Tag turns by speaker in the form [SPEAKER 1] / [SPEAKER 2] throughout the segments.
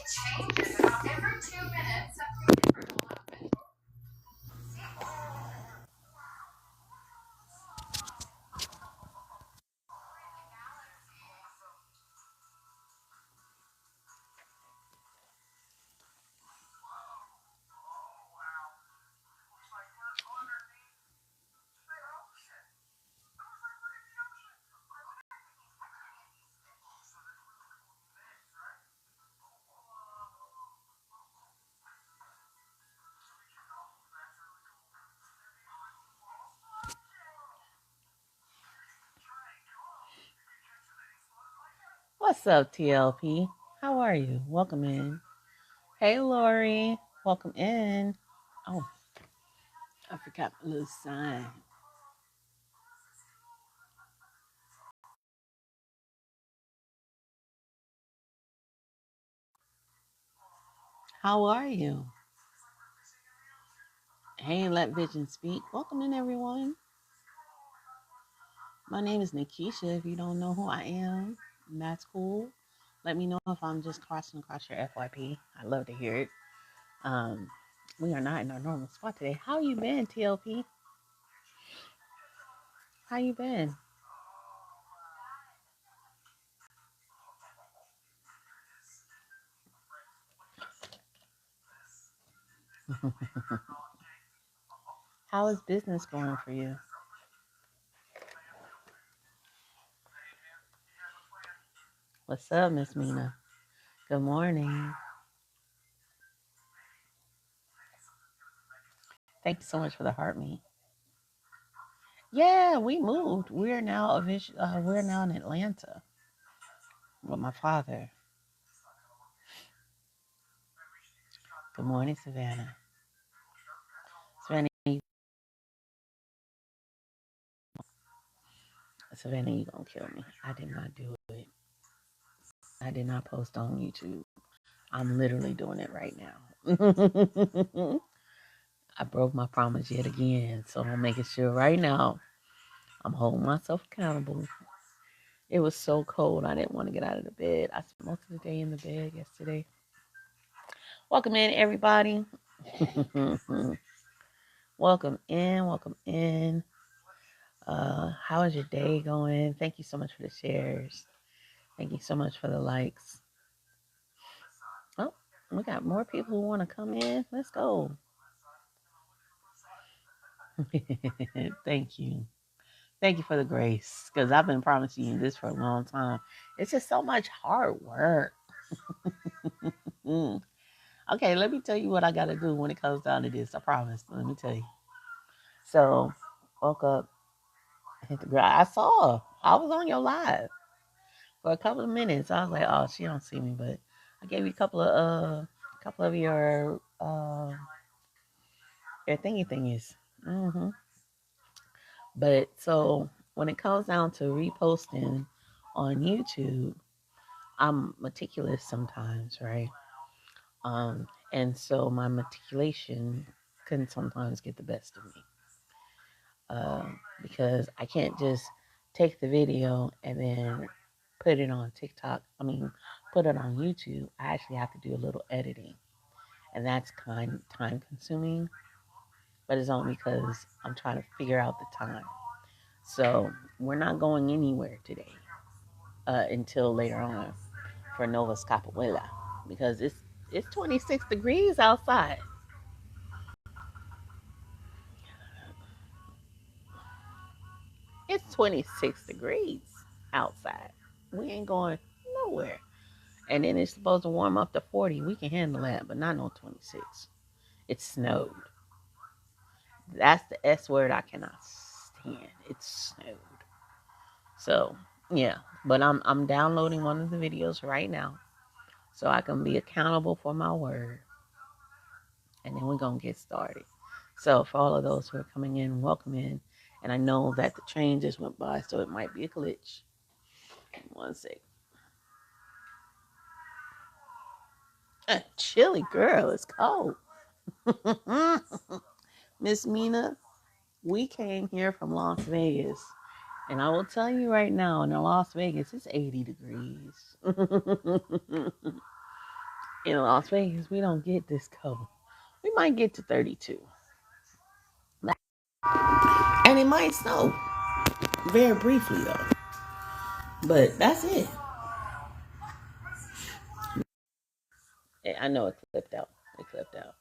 [SPEAKER 1] changes about every 2 minutes. Something different will happen.
[SPEAKER 2] What's up, TLP? How are you? Welcome in. Hey, Lori. Welcome in. Oh, I forgot my little sign. How are you? Hey, Let Vision Speak. Welcome in, everyone. My name is NaKeesha. If you don't know who I am, that's cool. Let me know if I'm just crossing across your FYP. I'd love to hear it. Um, we are not in our normal spot today. How you been, TLP? How you been? How is business going for you? What's up, Miss Mina? Good morning. Thank you so much for the heart meet. Yeah, we moved. We're now in Atlanta with my father. Good morning, Savannah. Savannah, Savannah, you gonna kill me. I did not do it. I did not post on YouTube. I'm literally doing it right now. I broke my promise yet again, so I'm making sure right now I'm holding myself accountable. It was so cold, I didn't want to get out of the bed. I spent most of the day in the bed yesterday. Welcome in, everybody. Welcome in. Welcome in. How is your day going? Thank you so much for the shares. Thank you so much for the likes. Oh, we got more people who want to come in. Let's go. Thank you. Thank you for the grace, because I've been promising you this for a long time. It's just so much hard work. Okay, let me tell you what I got to do when it comes down to this. I promise. Let me tell you. So, woke up, hit the ground. I was on your live for a couple of minutes. I was like, oh, she don't see me, but I gave you a couple of your thingy thingies. But so when it comes down to reposting on YouTube, I'm meticulous sometimes, right? And so my meticulation can sometimes get the best of me. Because I can't just take the video and then put it on TikTok. Put it on YouTube. I actually have to do a little editing, and that's kind of time consuming. But it's only because I'm trying to figure out the time. So we're not going anywhere today until later on for Nova Scapuela, because it's 26 degrees outside. It's 26 degrees outside. We ain't going nowhere. And then it's supposed to warm up to 40. We can handle that, but not no 26. It snowed. That's the S word I cannot stand. It snowed. So yeah, but I'm downloading one of the videos right now, so I can be accountable for my word, and then we're gonna get started. So for all of those who are coming in, welcome in. And I know that the train just went by, so it might be a glitch. One sec. Chilly girl, it's cold. Miss Mina, we came here from Las Vegas, and I will tell you right now, in Las Vegas, it's 80 degrees. In Las Vegas, we don't get this cold. We might get to 32. And it might snow very briefly, though. But that's it. I know it clipped out. It clipped out.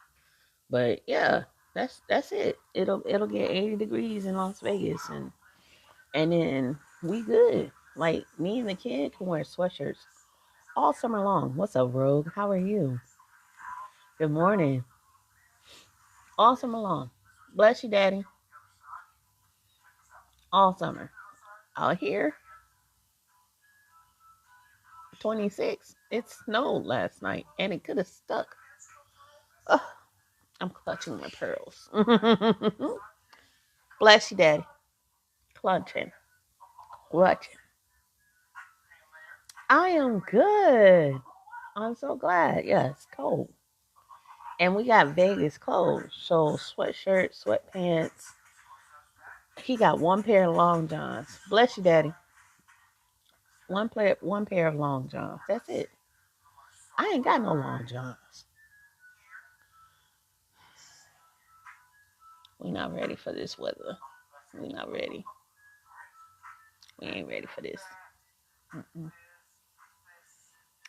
[SPEAKER 2] But yeah, that's it. It'll get 80 degrees in Las Vegas, and then we good. Like me and the kid can wear sweatshirts all summer long. What's up, Rogue? How are you? Good morning. All summer long. Bless you, Daddy. All summer. Out here, 26. It snowed last night, and it could have stuck. Ugh, I'm clutching my pearls. Bless you, Daddy. Clutching. Clutching. I am good. I'm so glad. Yeah, it's cold. And we got Vegas clothes. So sweatshirt, sweatpants. He got one pair of long johns. Bless you, Daddy. One pair of long johns. That's it. I ain't got no long johns. We not ready for this weather. We not ready. We ain't ready for this. Mm-mm.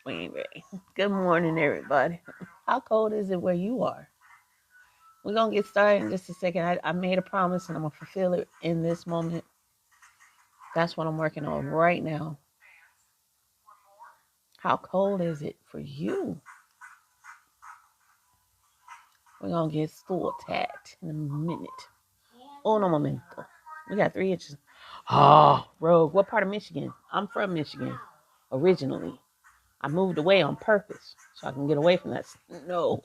[SPEAKER 2] We ain't ready. Good morning, everybody. How cold is it where you are? We're going to get started in just a second. I made a promise and I'm going to fulfill it in this moment. That's what I'm working on right now. How cold is it for you? We're going to get school attacked in a minute. Uno momento. We got 3 inches. Oh, Rogue. What part of Michigan? I'm from Michigan originally. I moved away on purpose so I can get away from that snow.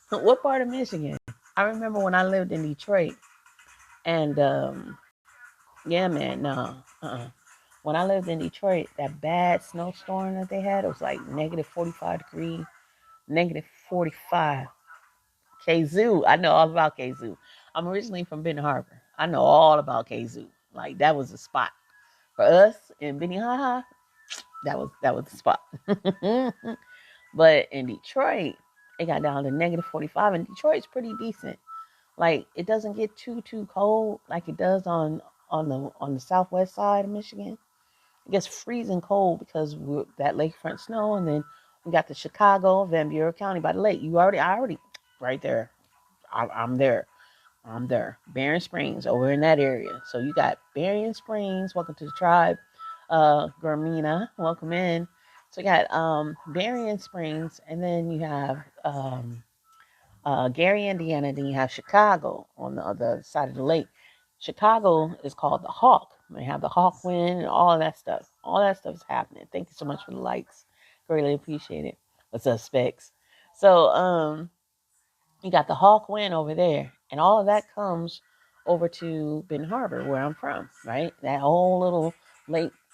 [SPEAKER 2] What part of Michigan? I remember when I lived in Detroit. And, yeah, man, no. When I lived in Detroit, that bad snowstorm that they had, it was like negative 45 degrees, negative 45. Kazoo. I know all about Kazoo. I'm originally from Benton Harbor. I know all about Kazoo. Like, that was the spot. For us in Benihana, that was the spot. But in Detroit, it got down to negative 45, and Detroit's pretty decent. Like, it doesn't get too cold like it does on the southwest side of Michigan. It gets freezing cold because we're that lakefront snow, and then we got the Chicago, Van Buren County by the lake. I already right there. I'm there. I'm there. Barron Springs over in that area. So you got Barron Springs. Welcome to the tribe. Gramina, welcome in. So you got Barron Springs, and then you have Gary, Indiana. Then you have Chicago on the other side of the lake. Chicago is called the Hawk. They have the Hawk wind and all of that stuff. All that stuff is happening. Thank you so much for the likes. Greatly appreciate it. What's up, Specs? So you got the Hawk wind over there, and all of that comes over to Benton Harbor, where I'm from, right? That whole little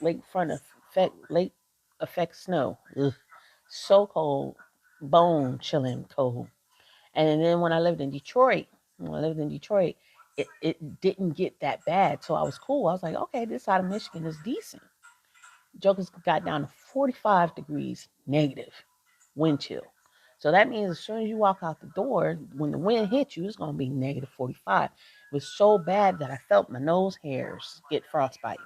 [SPEAKER 2] lakefront lake effect snow. Ugh. So cold, bone chilling cold. And then when I lived in Detroit, it didn't get that bad. So I was cool. I was like, okay, this side of Michigan is decent. Jokers got down to 45 degrees negative wind chill. So that means as soon as you walk out the door, when the wind hits you, it's going to be negative 45. It was so bad that I felt my nose hairs get frostbite.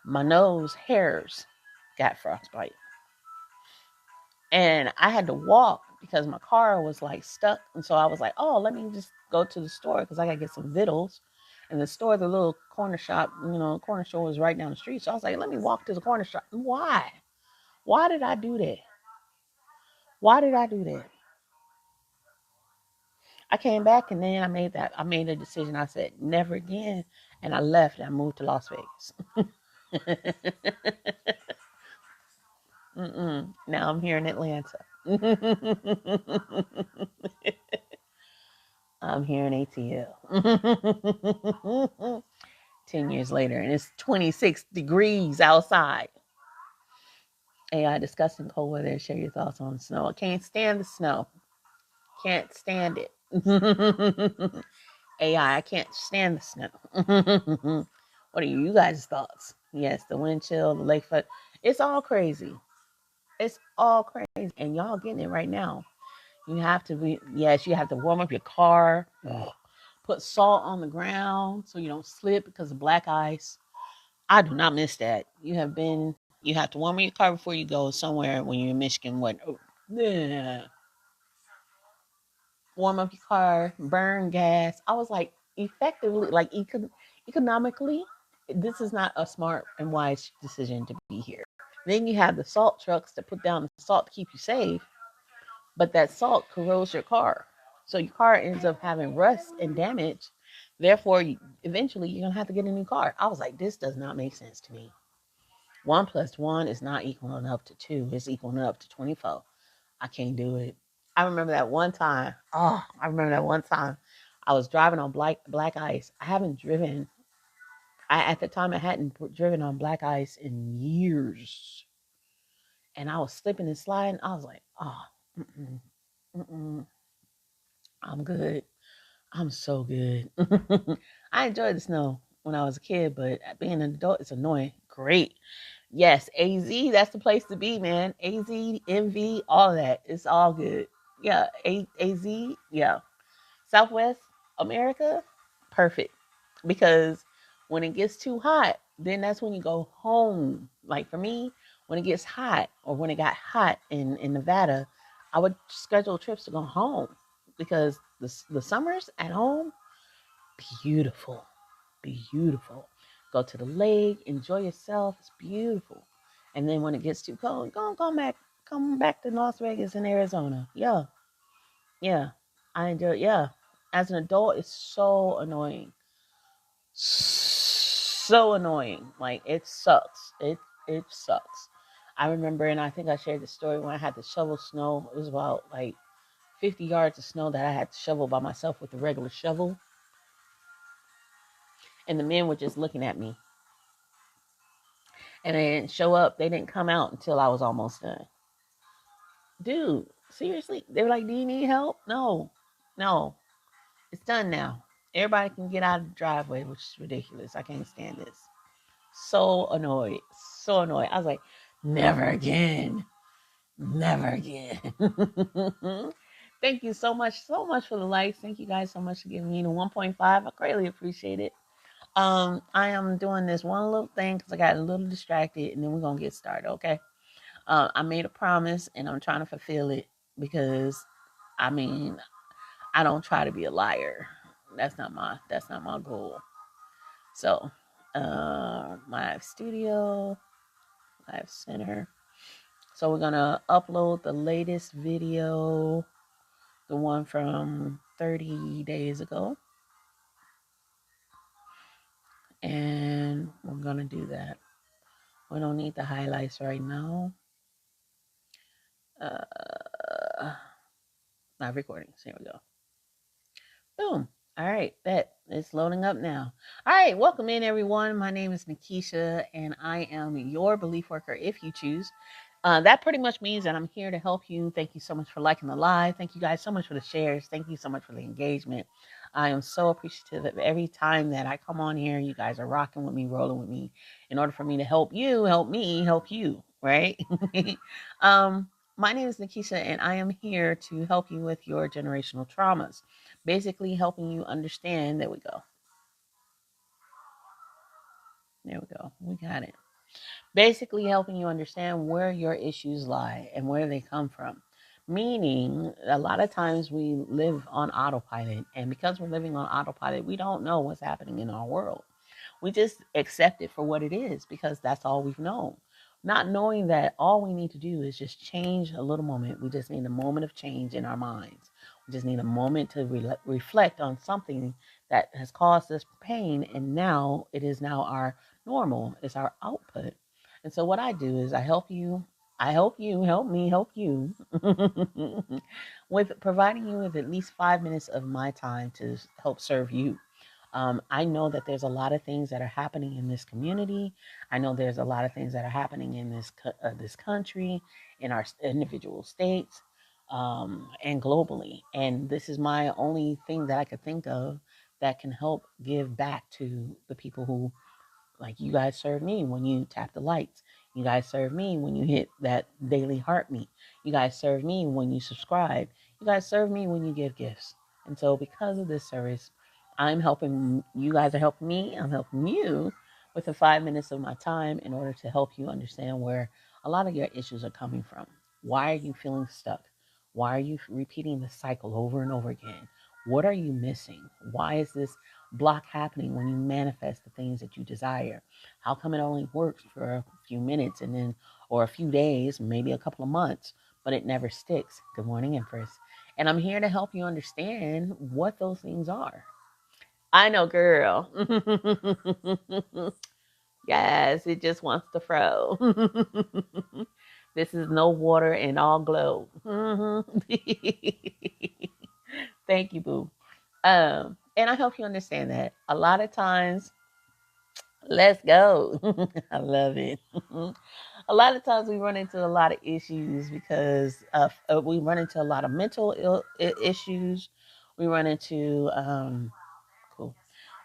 [SPEAKER 2] My nose hairs got frostbite. And I had to walk because my car was like stuck. And so I was like, oh, let me just go to the store because I got to get some vittles. And the store, the little corner shop, corner store was right down the street. So I was like, let me walk to the corner shop. Why? Why did I do that? Why did I do that? I came back and then I made a decision. I said, never again. And I left and I moved to Las Vegas. Now I'm here in Atlanta. I'm here in ATL. 10 years later, and it's 26 degrees outside. AI discussing cold weather. Share your thoughts on the snow. I can't stand the snow. Can't stand it. AI, I can't stand the snow. What are you guys' thoughts? Yes, the wind chill, the lake foot. It's all crazy. It's all crazy. And y'all getting it right now. You have to be, yes, you have to warm up your car. Ugh. Put salt on the ground so you don't slip because of black ice. I do not miss that. You have to warm up your car before you go somewhere when you're in Michigan. What? Oh, yeah. Warm up your car, burn gas. I was like, effectively, like economically, this is not a smart and wise decision to be here. Then you have the salt trucks to put down the salt to keep you safe, but that salt corrodes your car. So your car ends up having rust and damage. Therefore, eventually, you're going to have to get a new car. I was like, this does not make sense to me. 1 plus 1 is not equaling up to 2. It's equaling up to 24. I can't do it. I remember that one time. Oh, I remember that one time. I was driving on black ice. I haven't driven. At the time I hadn't driven on black ice in years, and I was slipping and sliding. I was like, oh, mm-mm, mm-mm, I'm good. I'm so good. I enjoyed the snow when I was a kid, but being an adult is annoying. Great. Yes, AZ, that's the place to be, man. AZ, MV, all that. It's all good. Yeah, AZ, yeah. Southwest America, perfect. Because when it gets too hot, then that's when you go home. Like for me, when it gets hot or when it got hot in Nevada, I would schedule trips to go home because the summers at home, beautiful, beautiful. Go to the lake, enjoy yourself. It's beautiful. And then when it gets too cold, come back to Las Vegas in Arizona. Yeah, yeah. I enjoy. Yeah, as an adult, it's so annoying, so annoying. Like it sucks. It sucks. I remember, and I think I shared the story when I had to shovel snow. It was about like 50 yards of snow that I had to shovel by myself with a regular shovel, and the men were just looking at me, and they didn't show up. They didn't come out until I was almost done. Dude, seriously? They were like, "Do you need help?" No, no. It's done now. Everybody can get out of the driveway, which is ridiculous. I can't stand this. So annoyed. So annoyed. I was like, never again. Never again. Thank you so much for the likes. Thank you guys so much for giving me the 1.5. I greatly appreciate it. I am doing this one little thing because I got a little distracted, and then we're gonna get started, okay? I made a promise and I'm trying to fulfill it because I mean, I don't try to be a liar. That's not my goal. So, my studio, live center. So we're gonna upload the latest video, the one from 30 days ago, and we're gonna do that. We don't need the highlights right now. Live recording. So here we go. Boom. All right, bet. It's loading up now. All right, welcome in, everyone. My name is NaKeesha, and I am your belief worker if you choose. That pretty much means that I'm here to help you. Thank you so much for liking the live. Thank you guys so much for the shares. Thank you so much for the engagement. I am so appreciative of every time that I come on here. You guys are rocking with me, rolling with me. In order for me to help you, help me, help you, right? My name is NaKeesha, and I am here to help you with your generational traumas. Basically, helping you understand. There we go. There we go. We got it. Basically, helping you understand where your issues lie and where they come from. Meaning, a lot of times we live on autopilot, and because we're living on autopilot, we don't know what's happening in our world. We just accept it for what it is because that's all we've known. Not knowing that all we need to do is just change a little moment. We just need a moment of change in our minds. We just need a moment to reflect on something that has caused us pain, and now it is now our normal, it's our output. And so what I do is I help you, help me help you with providing you with at least 5 minutes of my time to help serve you. I know that there's a lot of things that are happening in this community. I know there's a lot of things that are happening in this country, in our individual states, and globally. And this is my only thing that I could think of that can help give back to the people who, like you guys serve me when you tap the lights. You guys serve me when you hit that daily heartbeat. You guys serve me when you subscribe. You guys serve me when you give gifts. And so because of this service, I'm helping, you guys are helping me, I'm helping you with the 5 minutes of my time in order to help you understand where a lot of your issues are coming from. Why are you feeling stuck? Why are you repeating the cycle over and over again? What are you missing? Why is this block happening when you manifest the things that you desire? How come it only works for a few minutes and then, or a few days, maybe a couple of months, but it never sticks? Good morning, Empress. And I'm here to help you understand what those things are. I know, girl. Yes, it just wants to fro. This is no water and all glow. Thank you, boo. And I hope you understand that. A lot of times, let's go. I love it. A lot of times we run into a lot of issues because we run into a lot of mental issues. We run into cool.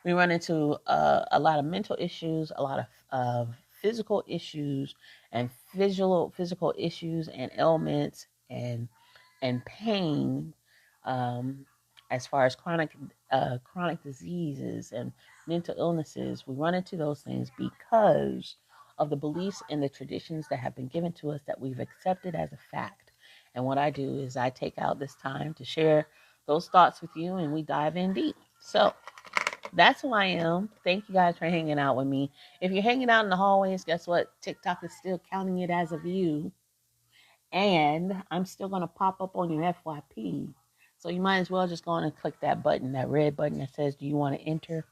[SPEAKER 2] We run into a lot of mental issues, a lot of physical issues, and physical issues and ailments and pain, um, as far as chronic diseases and mental illnesses. We run into those things because of the beliefs and the traditions that have been given to us that we've accepted as a fact. And what I do is I take out this time to share those thoughts with you, and we dive in deep. So that's who I am. Thank you guys for hanging out with me. If you're hanging out in the hallways, guess what? TikTok is still counting it as a view. And I'm still going to pop up on your FYP. So you might as well just go on and click that button, that red button that says, do you want to enter?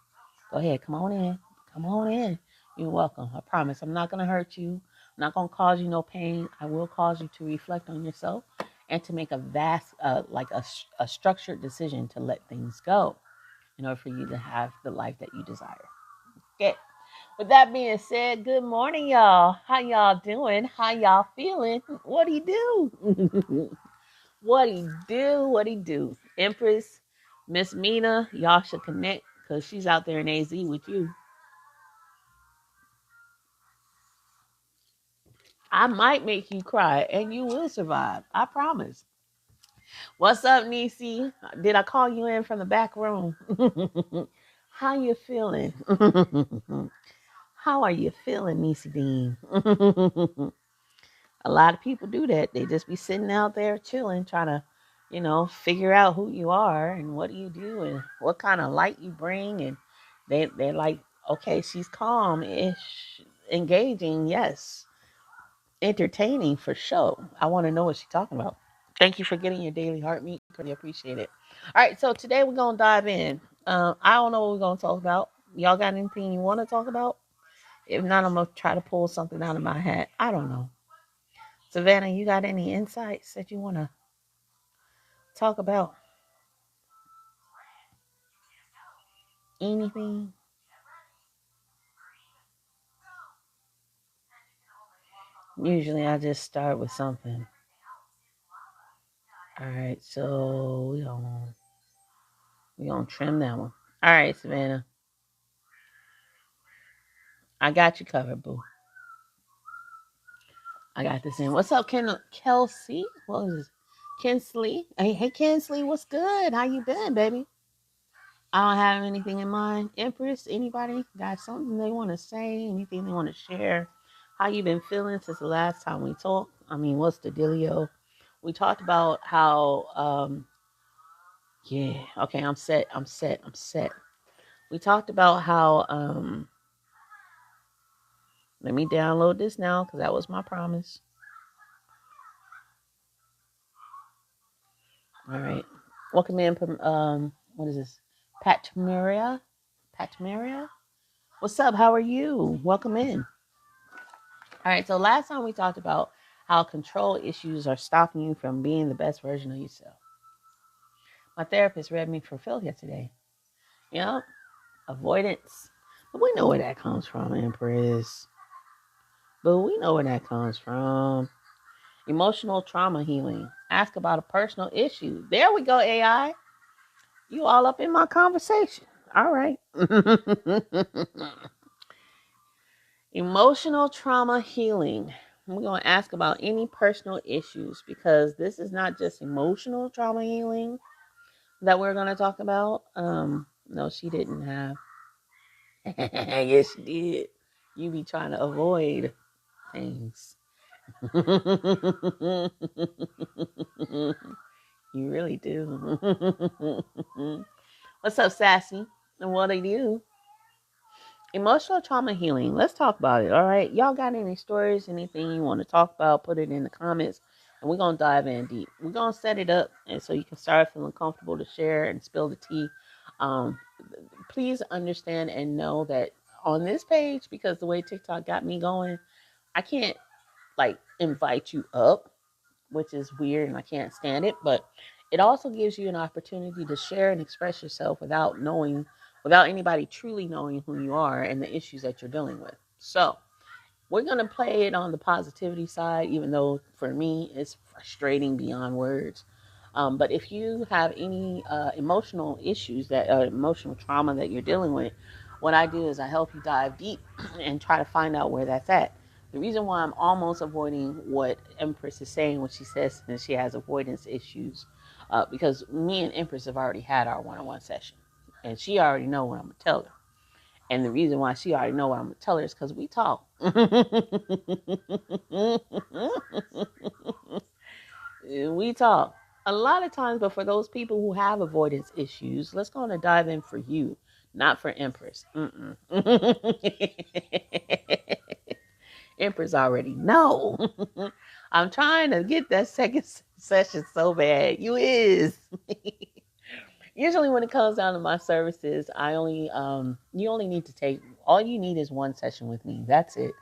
[SPEAKER 2] Go ahead. Come on in. Come on in. You're welcome. I promise. I'm not going to hurt you. I'm not going to cause you no pain. I will cause you to reflect on yourself and to make a vast, a structured decision to let things go in order for you to have the life that you desire. Okay. With that being said, good morning, y'all. How y'all doing? How y'all feeling? What do you do? What do you do? What do you do? Empress, Miss Mina, y'all should connect because she's out there in AZ with you. I might make you cry and you will survive. I promise. What's up, Nisi? Did I call you in from the back room? How you feeling? How are you feeling, Nisi Dean? A lot of people do that. They just be sitting out there chilling, trying to, figure out who you are and what do you do and what kind of light you bring. And they're like, okay, she's calm-ish, engaging, yes, entertaining for sure. I want to know what she's talking about. Thank you for getting your daily heartbeat. Really appreciate it. All right, so today we're gonna dive in. I don't know what we're gonna talk about. Y'all got anything you want to talk about? If not, I'm gonna try to pull something out of my hat. I don't know. Savannah, you got any insights that you want to talk about? Anything? Usually I just start with something. All right, so we gonna trim that one. All right, Savannah, I got you covered, boo. I got this in. What's up, Kelsey? What is this? Kinsley. Hey, Kinsley, what's good? How you been, baby? I don't have anything in mind. Empress, anybody got something they want to say? Anything they want to share? How you been feeling since the last time we talked? I mean, what's the dealio? We talked about how, yeah, okay, I'm set. We talked about how, let me download this now because that was my promise. All right. Welcome in, what is this? Patmaria? What's up? How are you? Welcome in. All right, so last time we talked about how control issues are stopping you from being the best version of yourself. My therapist read me for failure today. Yep, avoidance. But we know where that comes from, Empress. But we know where that comes from. Emotional trauma healing. Ask about a personal issue. There we go, AI. You all up in my conversation. All right. Emotional trauma healing. We're going to ask about any personal issues because this is not just emotional trauma healing that we're going to talk about. No, she didn't have. Yes, she did. You be trying to avoid things. You really do. What's up, Sassy? And what do you? Emotional trauma healing. Let's talk about it. All right. Y'all got any stories, anything you want to talk about, put it in the comments. And we're going to dive in deep. We're going to set it up and so you can start feeling comfortable to share and spill the tea. Um, Please understand and know that on this page, because the way TikTok got me going, I can't like invite you up, which is weird and I can't stand it. But it also gives you an opportunity to share and express yourself without anybody truly knowing who you are and the issues that you're dealing with. So we're going to play it on the positivity side, even though for me it's frustrating beyond words. But if you have any emotional issues, that emotional trauma that you're dealing with, what I do is I help you dive deep and try to find out where that's at. The reason why I'm almost avoiding what Empress is saying when she says that she has avoidance issues, because me and Empress have already had our one-on-one session, and she already know what I'm gonna tell her. And the reason why she already know what I'm gonna tell her is because we talk. We talk a lot of times, but for those people who have avoidance issues, let's go on and dive in for you, not for Empress. Empress already know. I'm trying to get that second session so bad. You is. Usually when it comes down to my services, I only you only need to take, all you need is one session with me. That's it.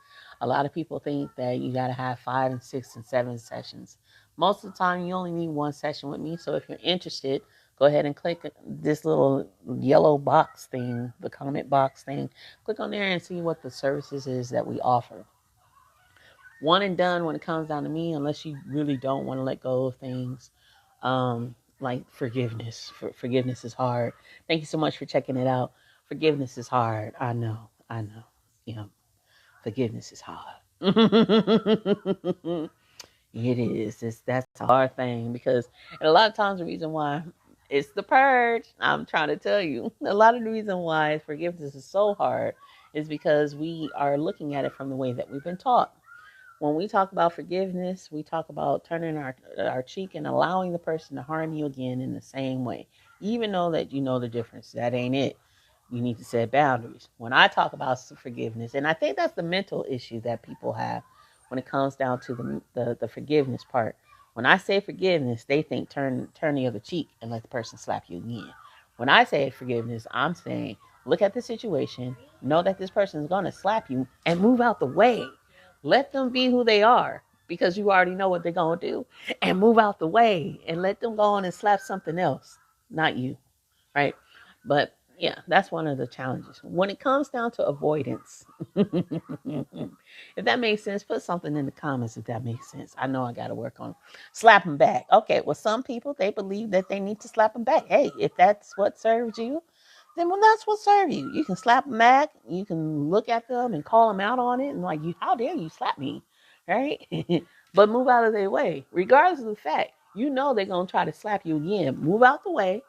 [SPEAKER 2] A lot of people think that you got to have 5 and 6 and 7 sessions. Most of the time you only need one session with me. So if you're interested, go ahead and click this little yellow box thing, the comment box thing. Click on there and see what the services is that we offer. One and done when it comes down to me, unless you really don't want to let go of things. Like forgiveness. Forgiveness is hard. Thank you so much for checking it out. Forgiveness is hard. I know. Yeah, forgiveness is hard. It is. That's a hard thing because, and a lot of times the reason why it's the purge. I'm trying to tell you, a lot of the reason why forgiveness is so hard is because we are looking at it from the way that we've been taught. When we talk about forgiveness, we talk about turning our cheek and allowing the person to harm you again in the same way. Even though that you know the difference. That ain't it. You need to set boundaries. When I talk about forgiveness, and I think that's the mental issue that people have when it comes down to the forgiveness part. When I say forgiveness, they think turn the other cheek and let the person slap you again. When I say forgiveness, I'm saying look at the situation, know that this person is going to slap you, and move out the way. Let them be who they are because you already know what they're going to do, and move out the way and let them go on and slap something else, not you, right? But yeah, that's one of the challenges. When it comes down to avoidance, if that makes sense, put something in the comments if that makes sense. I know I got to work on slapping back. Okay, well, some people, they believe that they need to slap them back. Hey, if that's what serves you, then well, that's what serves you. You can slap them back. You can look at them and call them out on it and like, you, how dare you slap me, right? But move out of their way, regardless of the fact. You know they're gonna try to slap you again. Move out the way.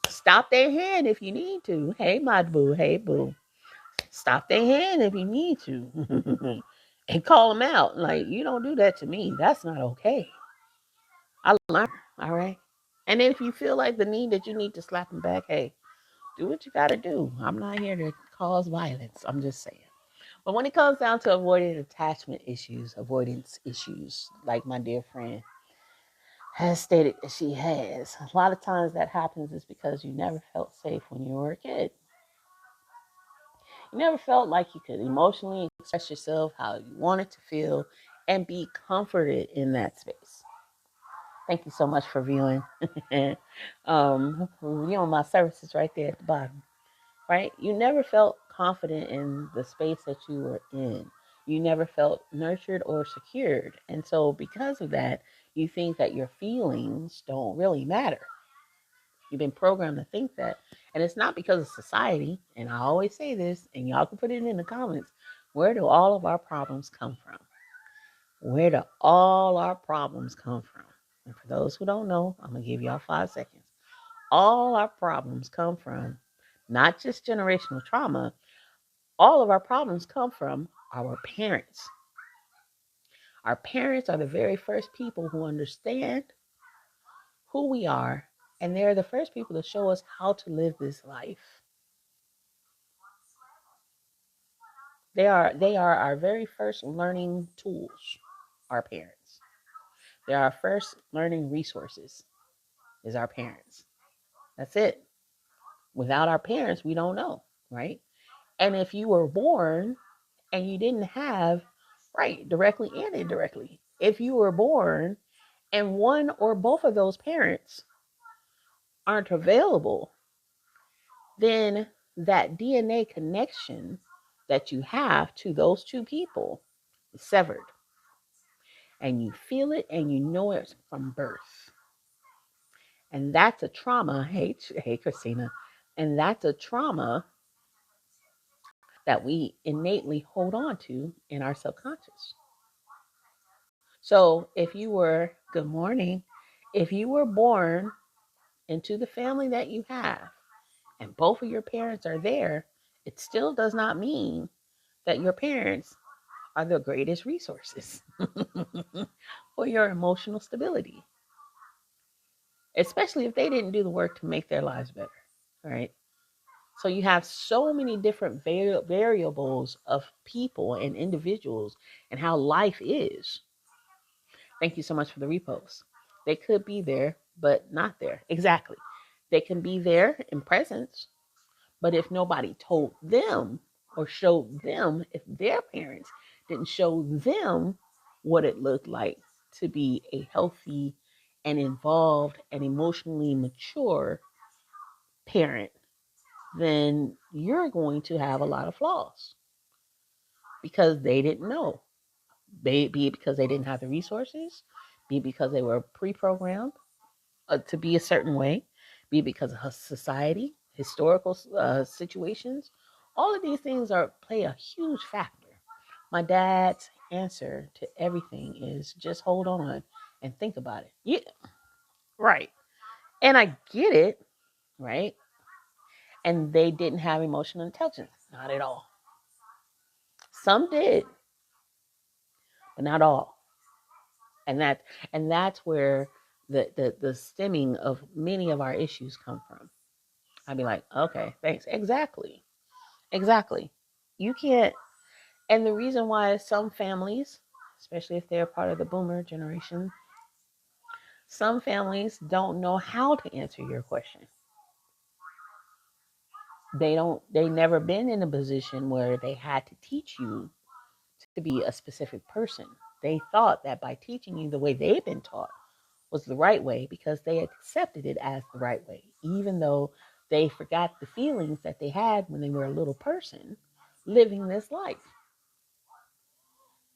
[SPEAKER 2] Stop their hand if you need to. Hey, my boo. Hey, boo. Stop their hand if you need to. And call them out. Like, you don't do that to me. That's not okay. I learned. All right. And then if you feel like the need that you need to slap them back, hey, do what you got to do. I'm not here to cause violence. I'm just saying. But when it comes down to avoiding attachment issues, avoidance issues, like my dear friend has stated that she has, a lot of times that happens is because you never felt safe when you were a kid. You never felt like you could emotionally express yourself how you wanted to feel and be comforted in that space. Thank you so much for viewing. Viewing my services right there at the bottom. Right? You never felt confident in the space that you were in. You never felt nurtured or secured. And so because of that, you think that your feelings don't really matter. You've been programmed to think that. And it's not because of society. And I always say this, and y'all can put it in the comments. Where do all of our problems come from? Where do all our problems come from? And for those who don't know, I'm going to give y'all 5 seconds. All our problems come from not just generational trauma, all of our problems come from our parents. Our parents are the very first people who understand who we are, and they're the first people to show us how to live this life. They are our very first learning tools, our parents. They're our first learning resources, is our parents. That's it. Without our parents, we don't know, right? And if you were born and you didn't have, right, directly and indirectly, if you were born and one or both of those parents aren't available, then that DNA connection that you have to those two people is severed. And you feel it and you know it from birth. And that's a trauma. Hey, Christina. And that's a trauma that we innately hold on to in our subconscious. So if you were, good morning, if you were born into the family that you have and both of your parents are there, it still does not mean that your parents are the greatest resources for your emotional stability, especially if they didn't do the work to make their lives better, right? So you have so many different variables of people and individuals and how life is. Thank you so much for the repost. They could be there, but not there. Exactly. They can be there in presence, but if nobody told them or showed them, if their parents didn't show them what it looked like to be a healthy and involved and emotionally mature parent, then you're going to have a lot of flaws because they didn't know. Be it because they didn't have the resources, be it because they were pre-programmed to be a certain way, be it because of society, historical situations. All of these things play a huge factor. My dad's answer to everything is just hold on and think about it. Yeah, right. And I get it, right? And they didn't have emotional intelligence, not at all. Some did, but not all. And that's where the stemming of many of our issues come from. I'd be like, okay, thanks. Exactly. You can't. And the reason why some families, especially if they're part of the boomer generation, some families don't know how to answer your question. They never been in a position where they had to teach you to be a specific person. They thought that by teaching you the way they've been taught was the right way because they accepted it as the right way, even though they forgot the feelings that they had when they were a little person living this life.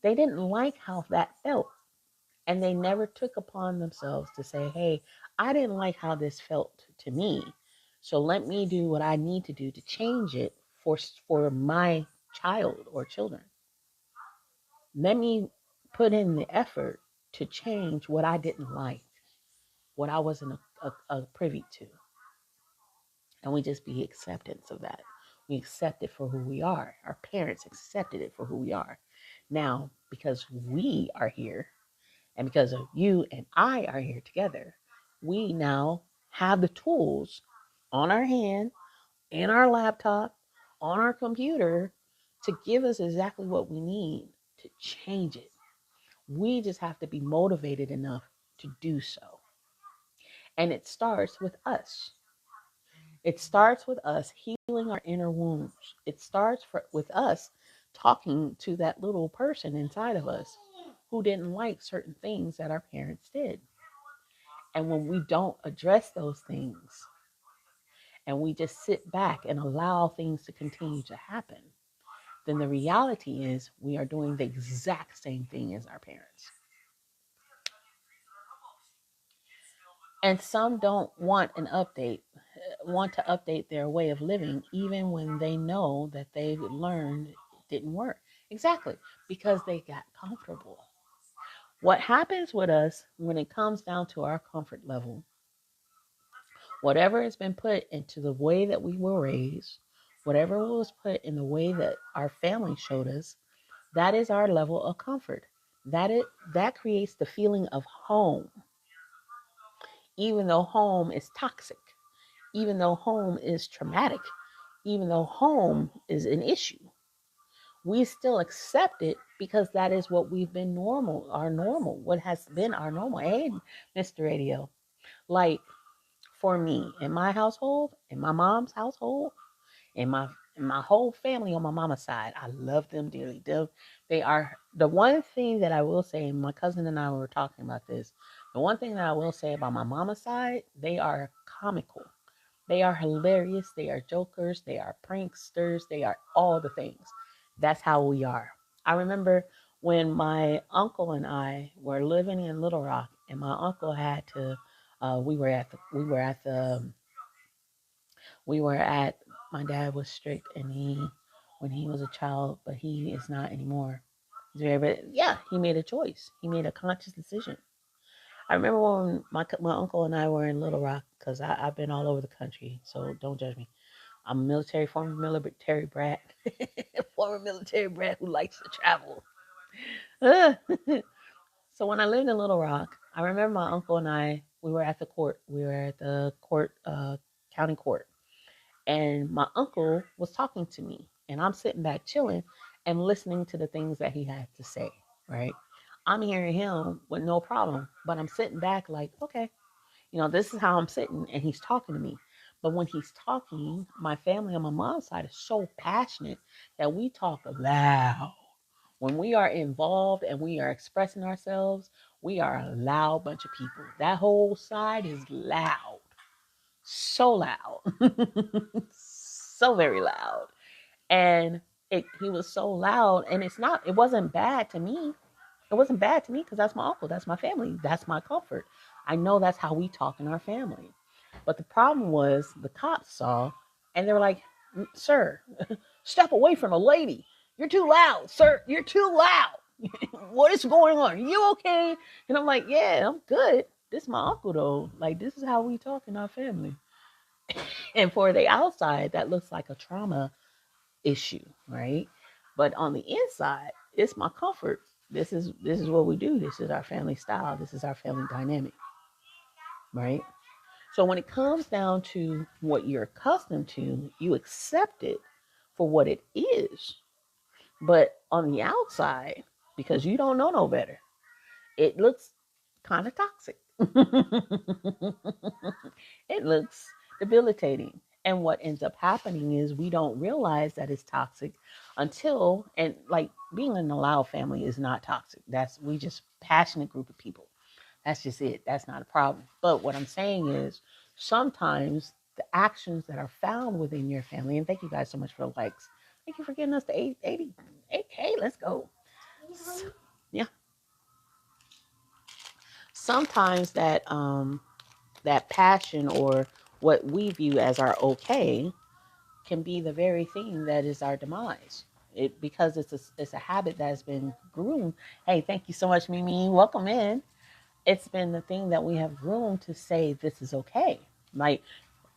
[SPEAKER 2] They didn't like how that felt. And they never took upon themselves to say, hey, I didn't like how this felt to me. So let me do what I need to do to change it for my child or children. Let me put in the effort to change what I didn't like, what I wasn't a privy to. And we just be acceptance of that. We accept it for who we are. Our parents accepted it for who we are. Now, because we are here, and because of you and I are here together, we now have the tools on our hand, in our laptop, on our computer to give us exactly what we need to change it. We just have to be motivated enough to do so. And it starts with us. It starts with us healing our inner wounds. It starts with us talking to that little person inside of us who didn't like certain things that our parents did. And when we don't address those things and we just sit back and allow things to continue to happen, then the reality is we are doing the exact same thing as our parents. And some don't want to update their way of living, even when they know that they've learned it didn't work. Exactly. Because they got comfortable. What happens with us when it comes down to our comfort level, whatever has been put into the way that we were raised, whatever was put in the way that our family showed us, that is our level of comfort. That creates the feeling of home, even though home is toxic, even though home is traumatic, even though home is an issue. We still accept it because that is what we've been normal, what has been our normal. Hey, Mr. Radio. Like for me, in my household, in my mom's household, in my whole family on my mama's side, I love them dearly. They are the one thing that I will say, and my cousin and I were talking about this. The one thing that I will say about my mama's side, they are comical. They are hilarious. They are jokers. They are pranksters. They are all the things. That's how we are. I remember when my uncle and I were living in Little Rock, and my uncle had to. We were at. My dad was strict, and when he was a child, but he is not anymore. He's very, but yeah, he made a choice. He made a conscious decision. I remember when my uncle and I were in Little Rock, because I've been all over the country, so don't judge me. I'm a former military brat, former military brat who likes to travel. So when I lived in Little Rock, I remember my uncle and I, we were at the court. We were at the court, county court. And my uncle was talking to me. And I'm sitting back chilling and listening to the things that he had to say, right? I'm hearing him with no problem. But I'm sitting back like, okay, this is how I'm sitting, and he's talking to me. But when he's talking, my family on my mom's side is so passionate that we talk loud. When we are involved and we are expressing ourselves, we are a loud bunch of people. That whole side is loud. So loud. So very loud. And he was so loud, and it wasn't bad to me. It wasn't bad to me because that's my uncle, that's my family, that's my comfort. I know that's how we talk in our family. But the problem was the cops saw, and they were like, "Sir, step away from a lady. You're too loud, sir. You're too loud. What is going on? Are you okay?" And I'm like, "Yeah, I'm good. This is my uncle though. Like, this is how we talk in our family." And for the outside, that looks like a trauma issue, right? But on the inside, it's my comfort. This is what we do. This is our family style. This is our family dynamic, right? So when it comes down to what you're accustomed to, you accept it for what it is. But on the outside, because you don't know no better, it looks kind of toxic. It looks debilitating. And what ends up happening is we don't realize that it's toxic until, and like being in a loud family is not toxic. We just passionate group of people. That's just it. That's not a problem. But what I'm saying is sometimes the actions that are found within your family, and thank you guys so much for the likes. Thank you for getting us to 8K. Let's go. Yeah. Sometimes that passion or what we view as our okay can be the very thing that is our demise. Because it's a habit that has been groomed. Hey, thank you so much, Mimi. Welcome in. It's been the thing that we have groomed to say this is okay. Like,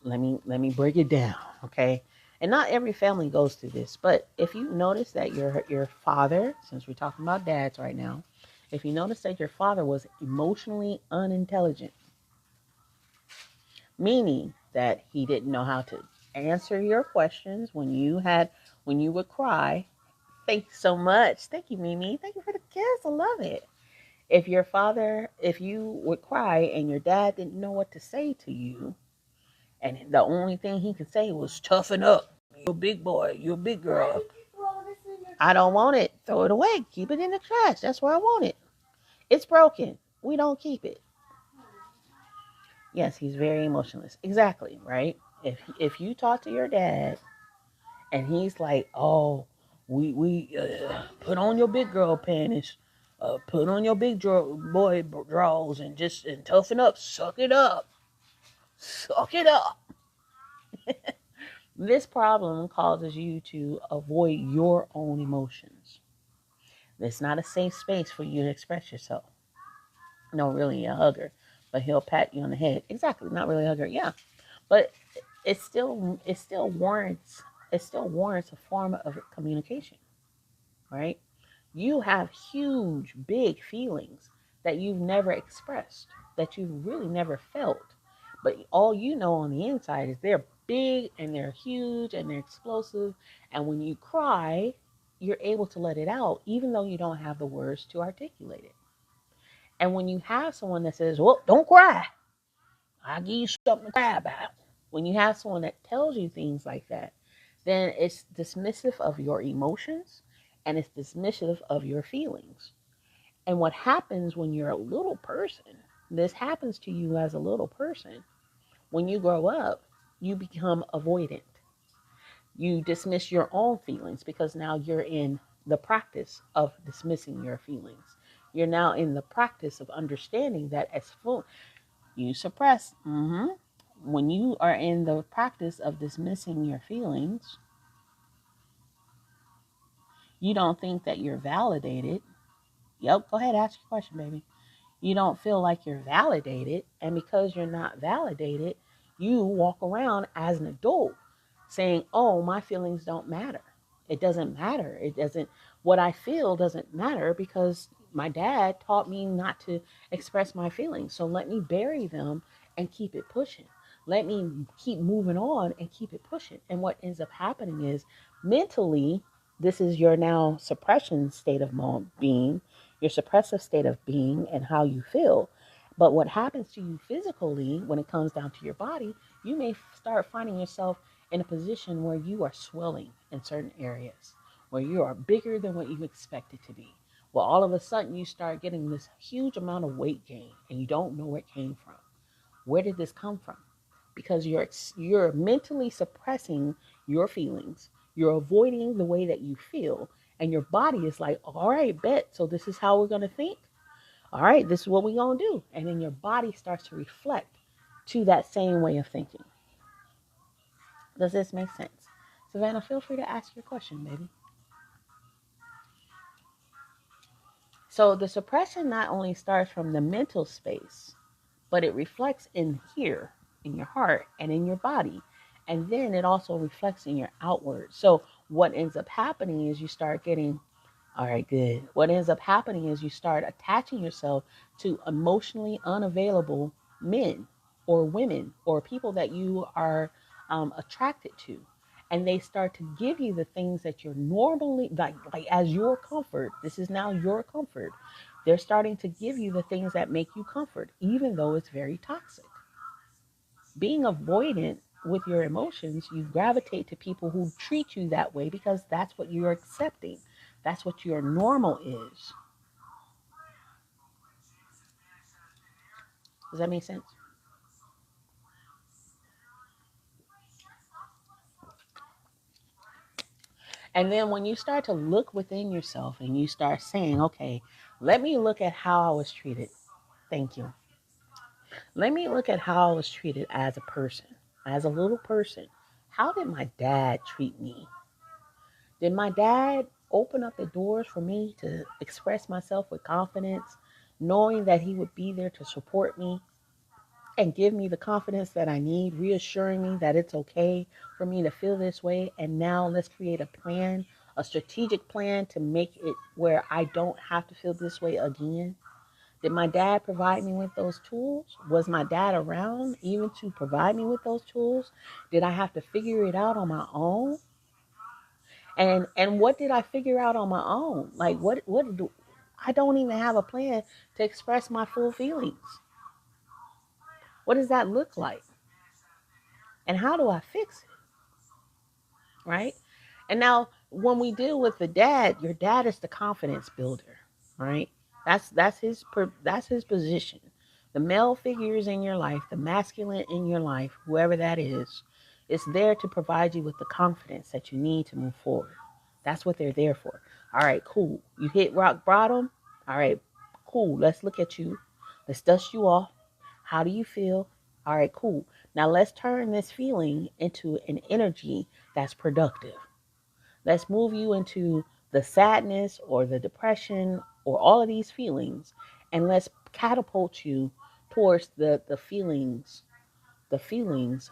[SPEAKER 2] let me break it down, okay? And not every family goes through this, but if you notice that your father, since we're talking about dads right now, if you notice that your father was emotionally unintelligent, meaning that he didn't know how to answer your questions when you would cry. Thank you so much. Thank you, Mimi. Thank you for the kiss. I love it. If you would cry and your dad didn't know what to say to you, and the only thing he could say was toughen up. You're a big boy. You're a big girl. I don't want it. Throw it away. Keep it in the trash. That's where I want it. It's broken. We don't keep it. Yes, he's very emotionless. Exactly, right? If you talk to your dad and he's like, "Oh, we put on your big girl panties, put on your big boy drawers, and toughen up, suck it up, suck it up." This problem causes you to avoid your own emotions. It's not a safe space for you to express yourself. No, really a hugger, but he'll pat you on the head. Exactly, not really a hugger. Yeah, but it still warrants a form of communication, right? You have huge, big feelings that you've never expressed, that you've really never felt. But all you know on the inside is they're big and they're huge and they're explosive. And when you cry, you're able to let it out, even though you don't have the words to articulate it. And when you have someone that says, well, don't cry, I'll give you something to cry about. When you have someone that tells you things like that, then it's dismissive of your emotions and it's dismissive of your feelings. And what happens when you're a little person, this happens to you as a little person, when you grow up, you become avoidant. You dismiss your own feelings because now you're in the practice of dismissing your feelings. You're now in the practice of understanding that as you suppress. When you are in the practice of dismissing your feelings, you don't think that you're validated. Yep, go ahead, ask your question, baby. You don't feel like you're validated. And because you're not validated, you walk around as an adult saying, oh, my feelings don't matter. It doesn't matter. What I feel doesn't matter because my dad taught me not to express my feelings. So let me bury them and keep it pushing. Let me keep moving on and keep it pushing. And what ends up happening is mentally, this is your now suppression state of being, your suppressive state of being and how you feel. But what happens to you physically when it comes down to your body, you may start finding yourself in a position where you are swelling in certain areas, where you are bigger than what you expected to be. Well, all of a sudden you start getting this huge amount of weight gain and you don't know where it came from. Where did this come from? Because you're mentally suppressing your feelings. You're avoiding the way that you feel. And your body is like, all right, bet. So this is how we're going to think. All right, this is what we're going to do. And then your body starts to reflect to that same way of thinking. Does this make sense? Savannah, feel free to ask your question, baby. So the suppression not only starts from the mental space, but it reflects in here, in your heart and in your body. And then it also reflects in your outward. So what ends up happening is you start getting, all right, good. What ends up happening is you start attaching yourself to emotionally unavailable men or women or people that you are attracted to. And they start to give you the things that you're normally like as your comfort. This is now your comfort. They're starting to give you the things that make you comfort, even though it's very toxic. Being avoidant with your emotions, you gravitate to people who treat you that way because that's what you're accepting. That's what your normal is. Does that make sense? And then when you start to look within yourself and you start saying, okay, let me look at how I was treated. Thank you. Let me look at how I was treated as a person, as a little person. How did my dad treat me? Did my dad open up the doors for me to express myself with confidence, knowing that he would be there to support me and give me the confidence that I need, reassuring me that it's okay for me to feel this way? And now let's create a plan, a strategic plan to make it where I don't have to feel this way again. Did my dad provide me with those tools? Was my dad around even to provide me with those tools? Did I have to figure it out on my own? And what did I figure out on my own? Like what do I don't even have a plan to express my full feelings. What does that look like? And how do I fix it? Right? And now when we deal with the dad, your dad is the confidence builder, right? That's his position. The male figures in your life, the masculine in your life, whoever that is there to provide you with the confidence that you need to move forward. That's what they're there for. All right, cool. You hit rock bottom. All right, cool. Let's look at you. Let's dust you off. How do you feel? All right, cool. Now let's turn this feeling into an energy that's productive. Let's move you into the sadness or the depression or all of these feelings, and let's catapult you towards the feelings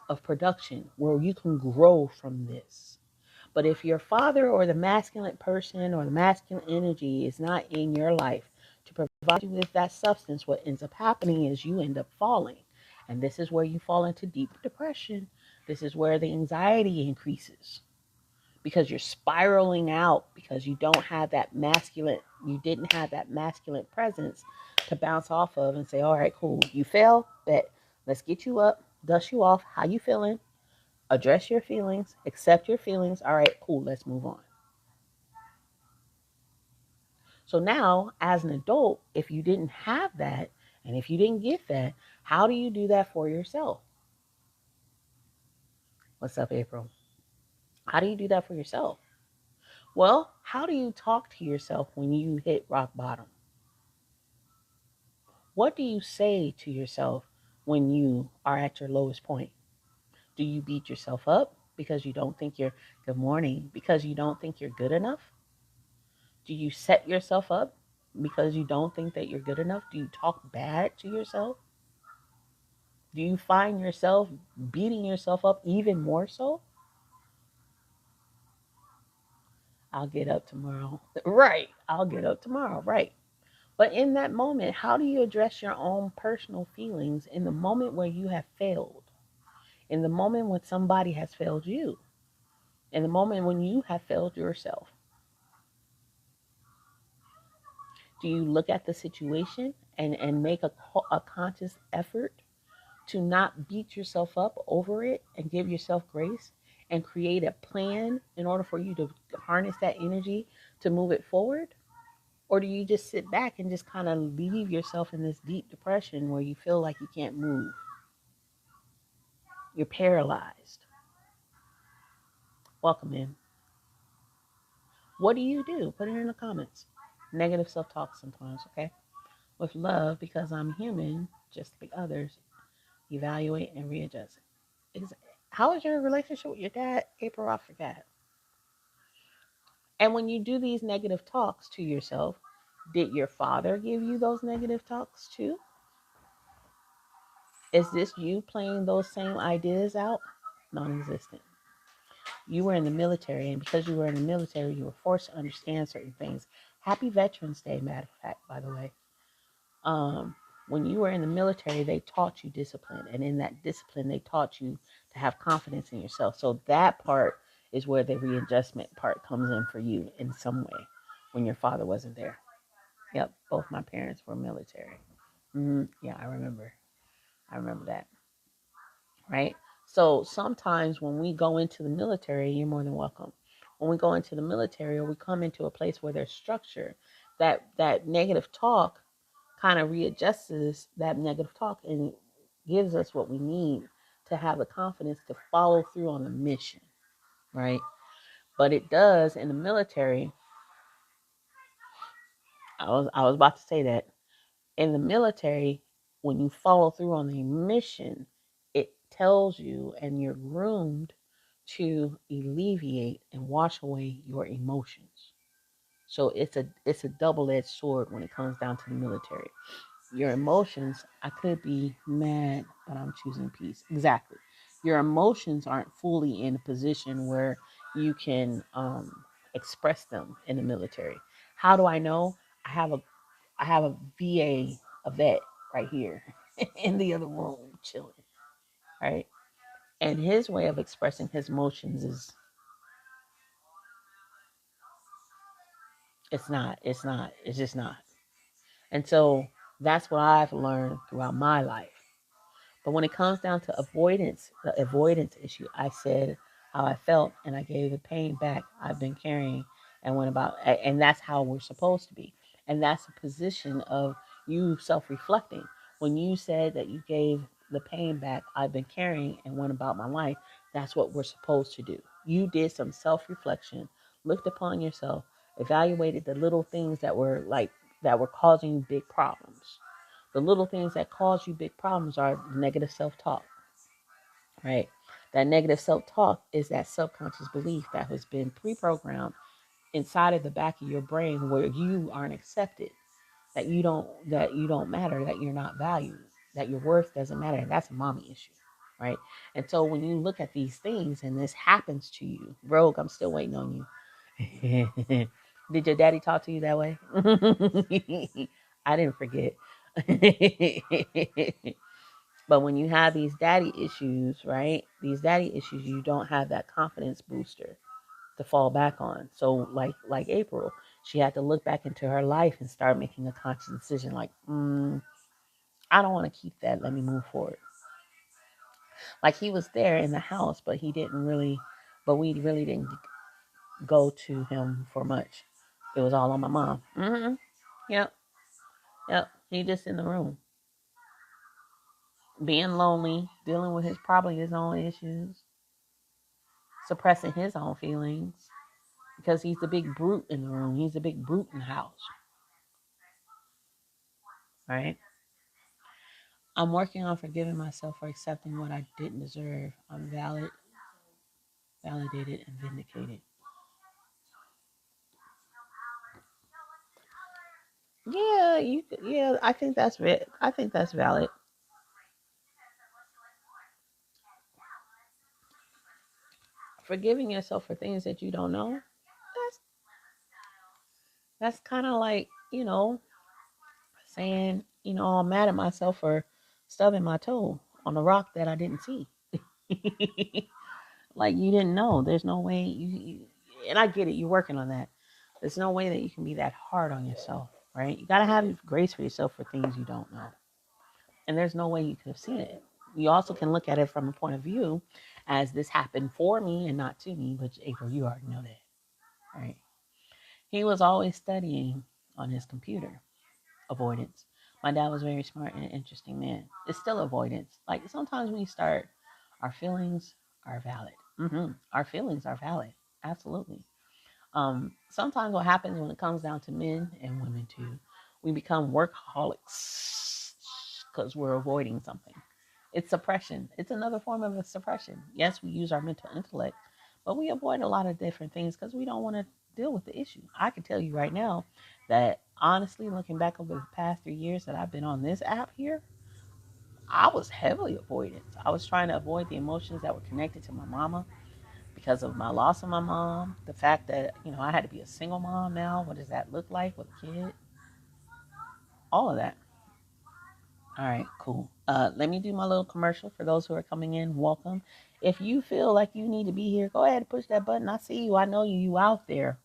[SPEAKER 2] of production where you can grow from this. But if your father or the masculine person or the masculine energy is not in your life to provide you with that substance, what ends up happening is you end up falling. And this is where you fall into deep depression. This is where the anxiety increases because you're spiraling out because you didn't have that masculine presence to bounce off of and say, all right, cool, you fell, bet, let's get you up, dust you off, how you feeling, address your feelings, accept your feelings, all right, cool, let's move on. So now, as an adult, if you didn't have that, and if you didn't get that, how do you do that for yourself? What's up, April? How do you do that for yourself? Well, how do you talk to yourself when you hit rock bottom? What do you say to yourself when you are at your lowest point? Do you beat yourself up because you don't think you're good morning, because you don't think you're good enough? Do you set yourself up because you don't think that you're good enough? Do you talk bad to yourself? Do you find yourself beating yourself up even more so? I'll get up tomorrow. Right. I'll get up tomorrow. Right. But in that moment, how do you address your own personal feelings in the moment where you have failed? In the moment when somebody has failed you? In the moment when you have failed yourself? Do you look at the situation and make a conscious effort to not beat yourself up over it and give yourself grace and create a plan in order for you to harness that energy to move it forward? Or do you just sit back and just kind of leave yourself in this deep depression where you feel like you can't move? You're paralyzed. Welcome in. What do you do? Put it in the comments. Negative self-talk sometimes, okay? With love, because I'm human, just like others, evaluate and readjust. How is your relationship with your dad? April, I forgot. And when you do these negative talks to yourself, did your father give you those negative talks too? Is this you playing those same ideas out? Non-existent. You were in the military, and because you were in the military, you were forced to understand certain things. Happy Veterans Day, matter of fact, by the way. When you were in the military, they taught you discipline, and in that discipline, they taught you to have confidence in yourself. So that part is where the readjustment part comes in for you in some way when your father wasn't there. Yep, both my parents were military. Yeah, I remember. I remember that. Right? So sometimes when we go into the military, you're more than welcome. When we go into the military or we come into a place where there's structure, that negative talk kind of readjusts that negative talk and gives us what we need to have the confidence to follow through on the mission, right? But it does in the military. I was about to say that in the military, when you follow through on the mission, it tells you and you're groomed to alleviate and wash away your emotions. So it's a double-edged sword when it comes down to the military. Your emotions, I could be mad, but I'm choosing peace. Exactly. Your emotions aren't fully in a position where you can express them in the military. How do I know? I have a VA, a vet right here in the other room chilling, right? And his way of expressing his emotions is it's just not. And so that's what I've learned throughout my life. But when it comes down to avoidance, the avoidance issue, I said how I felt and I gave the pain back I've been carrying and went about, and that's how we're supposed to be. And that's a position of you self-reflecting. When you said that you gave the pain back I've been carrying and went about my life, that's what we're supposed to do. You did some self-reflection, looked upon yourself, evaluated the little things that were causing big problems. The little things that cause you big problems are negative self-talk, right? That negative self-talk is that subconscious belief that has been pre-programmed inside of the back of your brain where you aren't accepted, that you don't matter, that you're not valued, that your worth doesn't matter. And that's a mommy issue, right? And so when you look at these things and this happens to you, Rogue, I'm still waiting on you. Did your daddy talk to you that way? I didn't forget. But when you have these daddy issues, right? These daddy issues, you don't have that confidence booster to fall back on. So like April, she had to look back into her life and start making a conscious decision like, I don't want to keep that. Let me move forward. Like he was there in the house, but we really didn't go to him for much. It was all on my mom. Yep. Yep. He just in the room, being lonely, dealing with probably his own issues, suppressing his own feelings because he's the big brute in the room. He's the big brute in the house, right? I'm working on forgiving myself for accepting what I didn't deserve. I'm validated, and vindicated. Yeah, yeah, I think that's it. I think that's valid. Forgiving yourself for things that you don't know, that's that's kind of like, saying, I'm mad at myself for stubbing my toe on a rock that I didn't see. Like you didn't know. There's no way and I get it, you're working on that. There's no way that you can be that hard on yourself, right? You got to have grace for yourself for things you don't know. And there's no way you could have seen it. You also can look at it from a point of view as this happened for me and not to me, but April, you already know that, right? He was always studying on his computer. Avoidance. My dad was very smart and an interesting man. It's still avoidance. Like sometimes we start, our feelings are valid. Our feelings are valid. Absolutely. Sometimes what happens when it comes down to men and women too, we become workaholics because we're avoiding something. It's suppression. It's another form of a suppression. Yes, we use our mental intellect, but we avoid a lot of different things because we don't want to deal with the issue. I can tell you right now that honestly, looking back over the past 3 years that I've been on this app here, I was heavily avoidant. I was trying to avoid the emotions that were connected to my mama because of my loss of my mom, the fact that, I had to be a single mom now. What does that look like with a kid? All of that. All right, cool. Let me do my little commercial for those who are coming in. Welcome. If you feel like you need to be here, go ahead and push that button. I see you. I know you. You out there.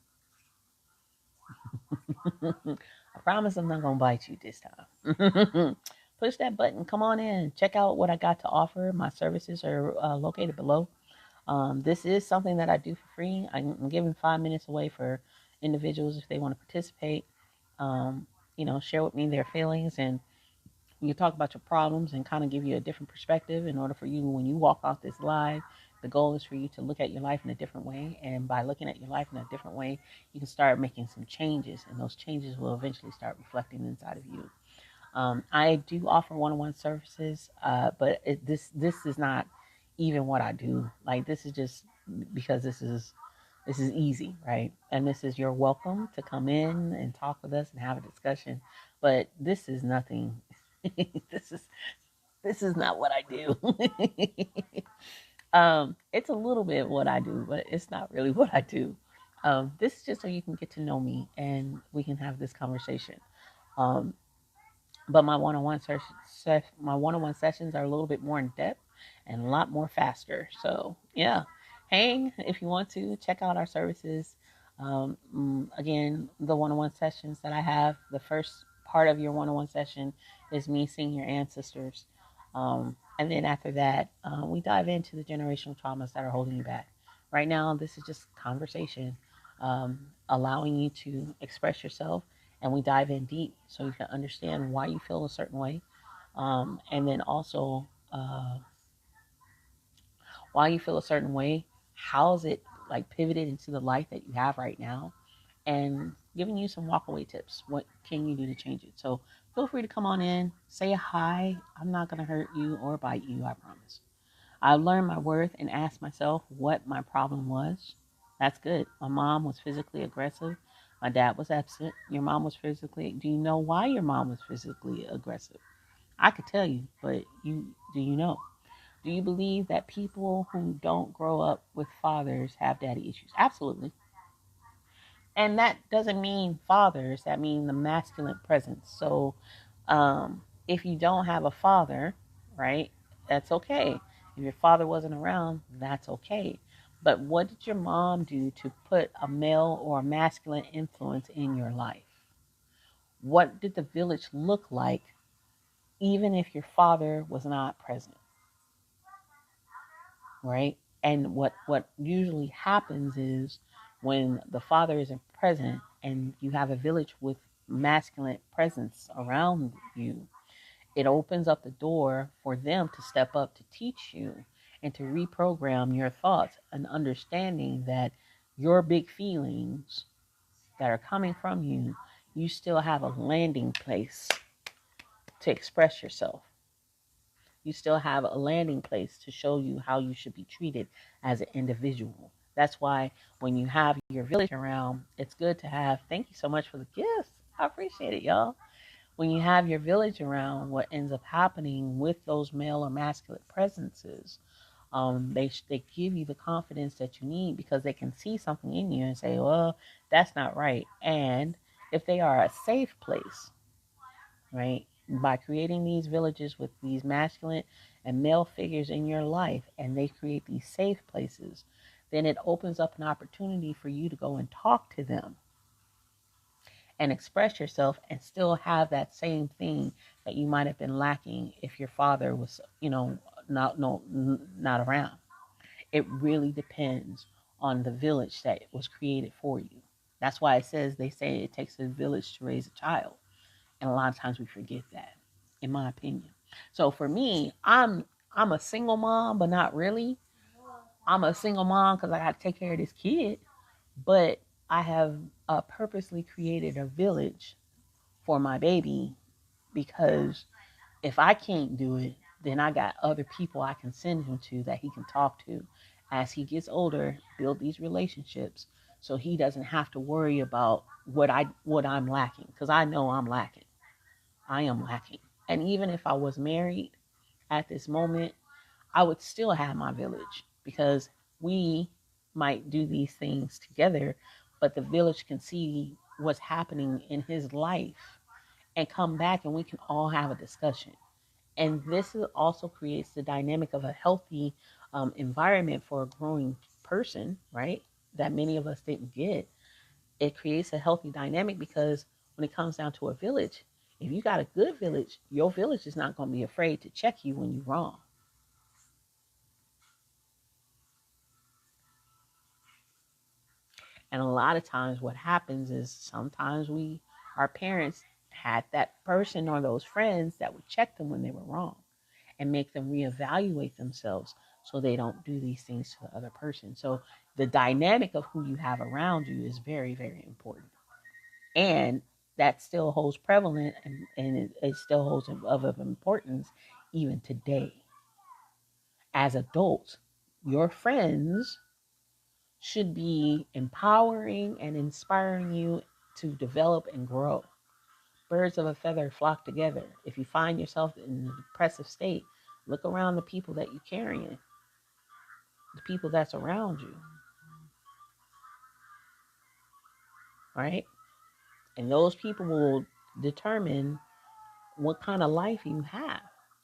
[SPEAKER 2] I promise I'm not going to bite you this time. Push that button. Come on in. Check out what I got to offer. My services are located below. This is something that I do for free. I'm giving 5 minutes away for individuals if they want to participate. Share with me their feelings, and you talk about your problems and kind of give you a different perspective in order for you, when you walk off this live, the goal is for you to look at your life in a different way. And by looking at your life in a different way, you can start making some changes, and those changes will eventually start reflecting inside of you. I do offer one-on-one services, but this is not even what I do. Like this is just because this is easy, right? And this is, you're welcome to come in and talk with us and have a discussion. But this is nothing. this is this is not what I do. It's a little bit what I do, but it's not really what I do. This is just so you can get to know me and we can have this conversation. Um, but my one-on-one sessions are a little bit more in depth and a lot more faster. So yeah, hang if you want to check out our services. Again, the one-on-one sessions that I have, the first part of your one-on-one session is me seeing your ancestors. And then after that, we dive into the generational traumas that are holding you back. Right now, this is just conversation, allowing you to express yourself, and we dive in deep so you can understand why you feel a certain way. And then also, why you feel a certain way, how is it like pivoted into the life that you have right now, and giving you some walkaway tips. What can you do to change it? So feel free to come on in, say hi. I'm not going to hurt you or bite you, I promise. I learned my worth and asked myself what my problem was. That's good. My mom was physically aggressive. My dad was absent. Your mom was physically. Do you know why your mom was physically aggressive? I could tell you, but do you know? Do you believe that people who don't grow up with fathers have daddy issues? Absolutely. And that doesn't mean fathers, that means the masculine presence. So if you don't have a father, right, that's okay. If your father wasn't around, that's okay. But what did your mom do to put a male or a masculine influence in your life? What did the village look like even if your father was not present, right? And what usually happens is when the father isn't present and you have a village with masculine presence around you, it opens up the door for them to step up to teach you and to reprogram your thoughts, and understanding that your big feelings that are coming from you, you still have a landing place to express yourself. You still have a landing place to show you how you should be treated as an individual. That's why when you have your village around, it's good to have, thank you so much for the gifts. I appreciate it, y'all. When you have your village around, what ends up happening with those male or masculine presences, they give you the confidence that you need because they can see something in you and say, well, that's not right. And if they are a safe place, right? By creating these villages with these masculine and male figures in your life, and they create these safe places, then it opens up an opportunity for you to go and talk to them and express yourself and still have that same thing that you might have been lacking if your father was, not around. It really depends on the village that was created for you. That's why they say it takes a village to raise a child. And a lot of times we forget that, in my opinion. So for me, I'm a single mom, but not really. I'm a single mom because I got to take care of this kid. But I have purposely created a village for my baby because if I can't do it, then I got other people I can send him to that he can talk to as he gets older, build these relationships so he doesn't have to worry about what I'm lacking, because I know I'm lacking. I am lacking. And even if I was married at this moment, I would still have my village because we might do these things together, but the village can see what's happening in his life and come back and we can all have a discussion. And this also creates the dynamic of a healthy environment for a growing person, right? That many of us didn't get. It creates a healthy dynamic because when it comes down to a village, if you got a good village, your village is not going to be afraid to check you when you're wrong. And a lot of times what happens is sometimes our parents had that person or those friends that would check them when they were wrong and make them reevaluate themselves so they don't do these things to the other person. So the dynamic of who you have around you is very, very important. And that still holds prevalent, and it still holds of importance even today. As adults, your friends should be empowering and inspiring you to develop and grow. Birds of a feather flock together. If you find yourself in a depressive state, look around the people that you're carrying, the people that's around you, right? And those people will determine what kind of life you have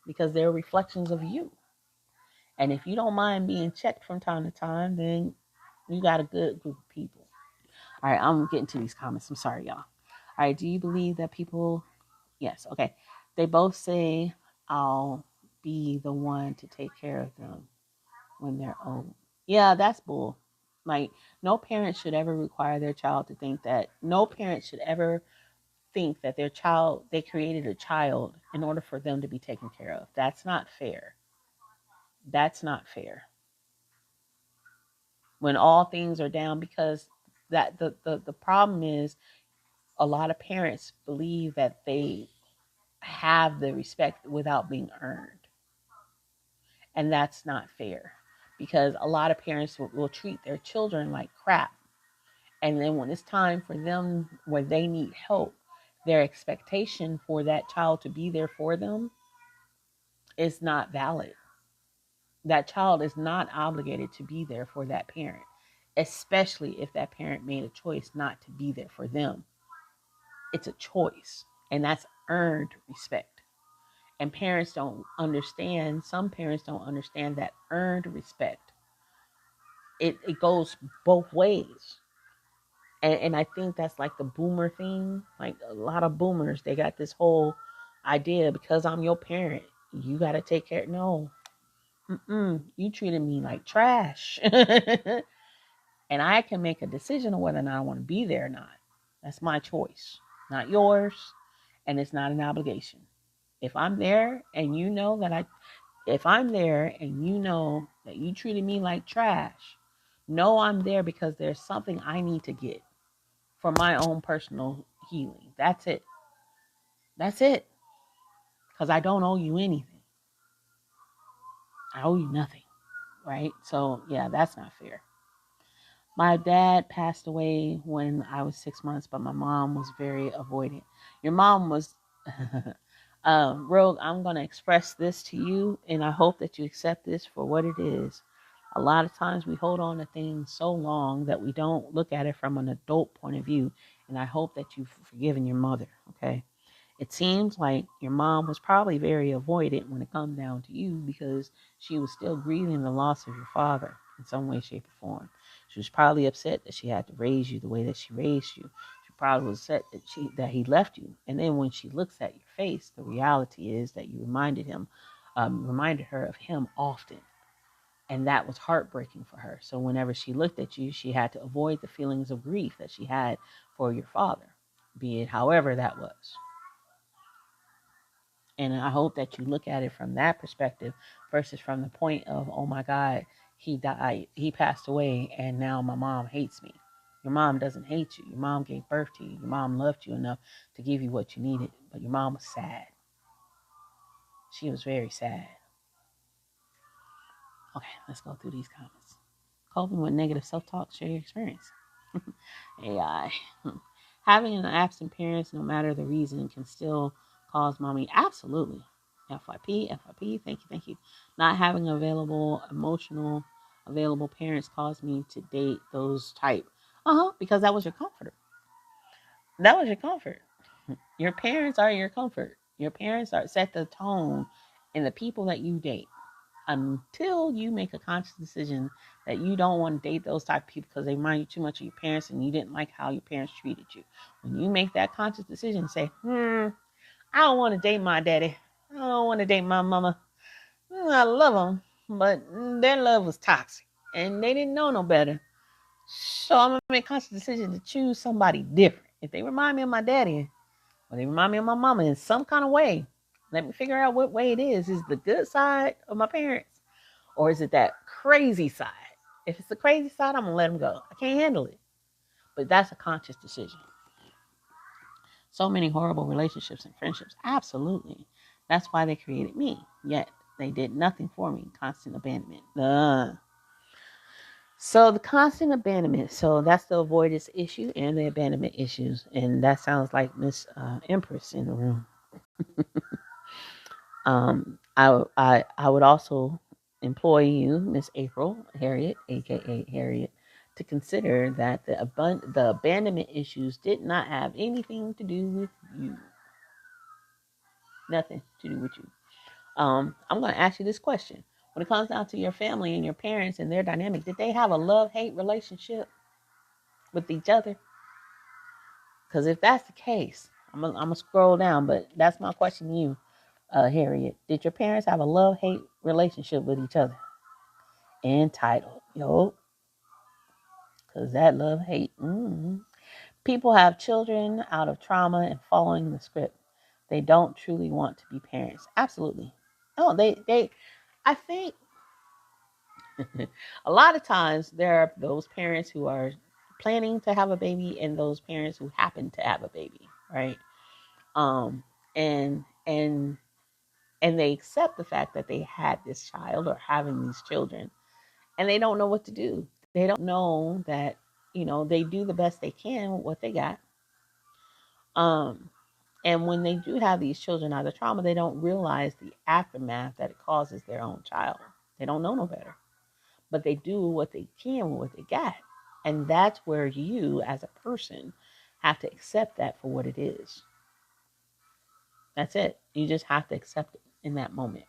[SPEAKER 2] because they're reflections of you. And if you don't mind being checked from time to time, then you got a good group of people. All right, I'm getting to these comments. I'm sorry, y'all. All right, do you believe that people, yes, okay. They both say, I'll be the one to take care of them when they're old. Yeah, that's bull. Like, no parent should ever require their child to think that, no parent should ever think that they created a child in order for them to be taken care of. That's not fair. That's not fair. When all things are down, because the problem is a lot of parents believe that they have the respect without being earned. And that's not fair because a lot of parents will treat their children like crap. And then when it's time for them where they need help, their expectation for that child to be there for them is not valid. That child is not obligated to be there for that parent, especially if that parent made a choice not to be there for them. It's a choice, and that's earned respect. And parents don't understand, some parents don't understand that earned respect. It goes both ways. And I think that's like the boomer thing. Like a lot of boomers, they got this whole idea, because I'm your parent, you got to take care. No, you treated me like trash. And I can make a decision on whether or not I want to be there or not. That's my choice, not yours. And it's not an obligation. If I'm there and you know that if I'm there and you know that you treated me like trash, know I'm there because there's something I need to get for my own personal healing. That's it. That's it. Because I don't owe you anything. I owe you nothing. Right? So, yeah, that's not fair. My dad passed away when I was 6 months, but my mom was very avoidant. Your mom was, Rogue, I'm going to express this to you, and I hope that you accept this for what it is. A lot of times we hold on to things so long that we don't look at it from an adult point of view, and I hope that you've forgiven your mother, okay? It seems like your mom was probably very avoidant when it comes down to you, because she was still grieving the loss of your father in some way, shape, or form. She was probably upset that she had to raise you the way that she raised you. She probably was upset that he left you. And then when she looks at your face, the reality is that you reminded her of him often. And that was heartbreaking for her. So whenever she looked at you, she had to avoid the feelings of grief that she had for your father, be it however that was. And I hope that you look at it from that perspective versus from the point of, oh my God, he died, he passed away, and now my mom hates me. Your mom doesn't hate you. Your mom gave birth to you. Your mom loved you enough to give you what you needed. But your mom was sad. She was very sad. Okay, let's go through these comments. Coping with negative self-talk, share your experience. AI. Having an absent parents, no matter the reason, can still cause mommy. Absolutely. FYP, thank you. Not having emotional available parents caused me to date those type. Because that was your comforter. That was your comfort. Your parents are your comfort. Your parents set the tone in the people that you date, until you make a conscious decision that you don't want to date those type of people because they remind you too much of your parents and you didn't like how your parents treated you. When you make that conscious decision, say, I don't want to date my daddy. I don't want to date my mama. I love them, but their love was toxic and they didn't know no better. So I'm going to make a conscious decision to choose somebody different. If they remind me of my daddy or they remind me of my mama in some kind of way, let me figure out what way it is. Is the good side of my parents? Or is it that crazy side? If it's the crazy side, I'm going to let them go. I can't handle it. But that's a conscious decision. So many horrible relationships and friendships. Absolutely. That's why they created me. Yet they did nothing for me. Constant abandonment. So the constant abandonment. So that's the avoidance issue and the abandonment issues. And that sounds like Miss Empress in the room. I would also employ you, Miss April Harriet, aka Harriet, to consider that the abandonment issues did not have anything to do with you. Nothing to do with you. I'm going to ask you this question. When it comes down to your family and your parents and their dynamic, did they have a love-hate relationship with each other? Because if that's the case, I'm going to scroll down, but that's my question to you, Harriet. Did your parents have a love-hate relationship with each other? Entitled. Yo. Because that love-hate. People have children out of trauma and following the script. They don't truly want to be parents. Absolutely. No, I think a lot of times there are those parents who are planning to have a baby and those parents who happen to have a baby, right? And they accept the fact that they had this child or having these children, and they don't know what to do. They don't know that, they do the best they can with what they got. Um, and when they do have these children out of trauma, they don't realize the aftermath that it causes their own child. They don't know no better, but they do what they can with what they got. And that's where you, as a person, have to accept that for what it is. That's it. You just have to accept it in that moment.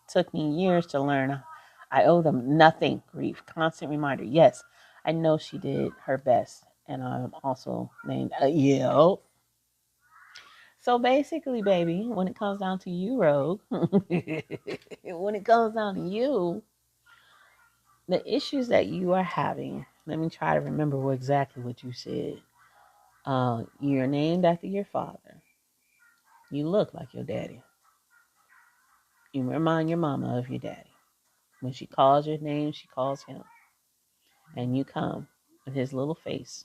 [SPEAKER 2] It took me years to learn. I owe them nothing. Grief. Constant reminder. Yes, I know she did her best. And I'm also named, yeah. So basically, baby, when it comes down to you, Rogue, when it comes down to you, the issues that you are having, let me try to remember exactly what you said. You're named after your father. You look like your daddy. You remind your mama of your daddy. When she calls your name, she calls him. And you come with his little face.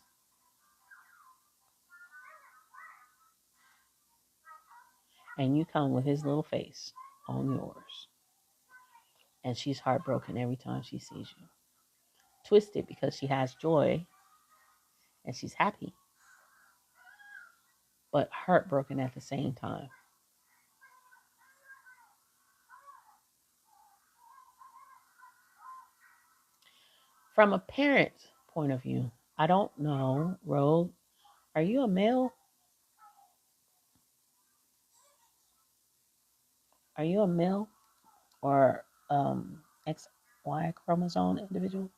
[SPEAKER 2] And you come with his little face on yours. And she's heartbroken every time she sees you. Twisted because she has joy and she's happy, but heartbroken at the same time. From a parent's point of view, I don't know, Rogue, are you a male? Are you a male or XY chromosome individual?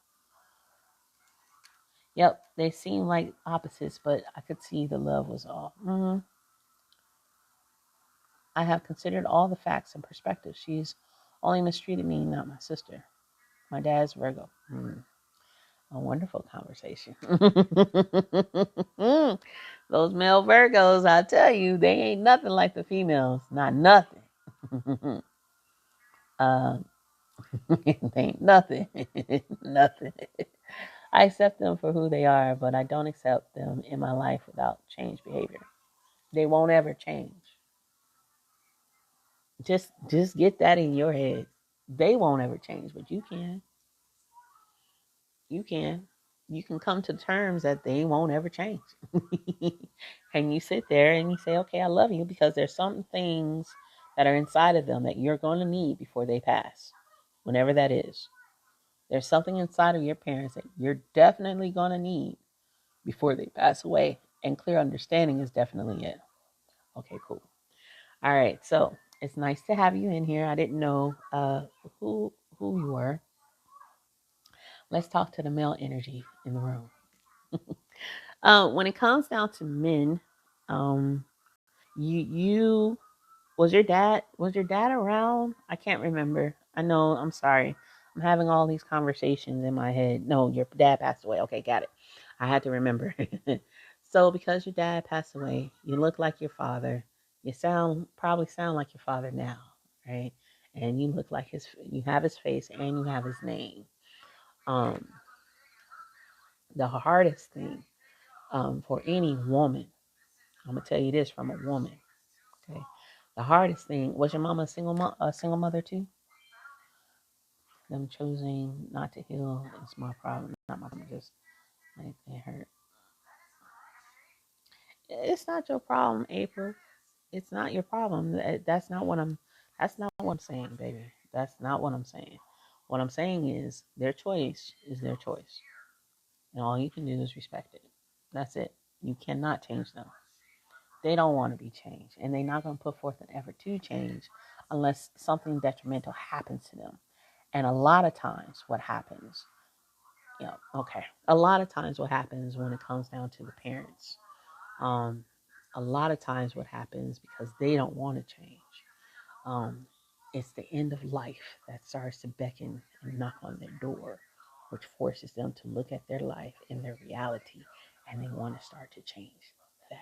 [SPEAKER 2] Yep, they seem like opposites, but I could see the love was all. I have considered all the facts and perspectives. She's only mistreated me, not my sister. My dad's Virgo. A wonderful conversation. Those male Virgos, I tell you, they ain't nothing like the females. Not nothing. um, they ain't nothing. Nothing. I accept them for who they are, but I don't accept them in my life without change behavior. They won't ever change. Just get that in your head. They won't ever change, but you can. You can. You can come to terms that they won't ever change. And you sit there and you say, okay, I love you because there's some things that are inside of them that you're going to need before they pass, whenever that is. There's something inside of your parents that you're definitely going to need before they pass away. And clear understanding is definitely it. Okay, cool. All right, so it's nice to have you in here. I didn't know who you were. Let's talk to the male energy in the room. When it comes down to men, um, you was your dad around? I can't remember. I know. I'm sorry. I'm having all these conversations in my head. No, your dad passed away. Okay, got it. I had to remember. So because your dad passed away, you look like your father. You probably sound like your father now, right? And you look like you have his face and you have his name. Um, the hardest thing for any woman, I'm gonna tell you this from a woman. Okay, the hardest thing was your mama a single mother too. Them choosing not to heal is my problem, not my problem. Just like it hurt. It's not your problem, April. It's not your problem. That's not what I'm. That's not what I'm saying, baby. That's not what I'm saying. What I'm saying is their choice is their choice, and all you can do is respect it. That's it. You cannot change them. They don't want to be changed, and they're not going to put forth an effort to change unless something detrimental happens to them. And a lot of times, what happens, okay, a lot of times, what happens when it comes down to the parents, um, a lot of times, what happens because they don't want to change, um, it's the end of life that starts to beckon and knock on their door, which forces them to look at their life and their reality, and they want to start to change that.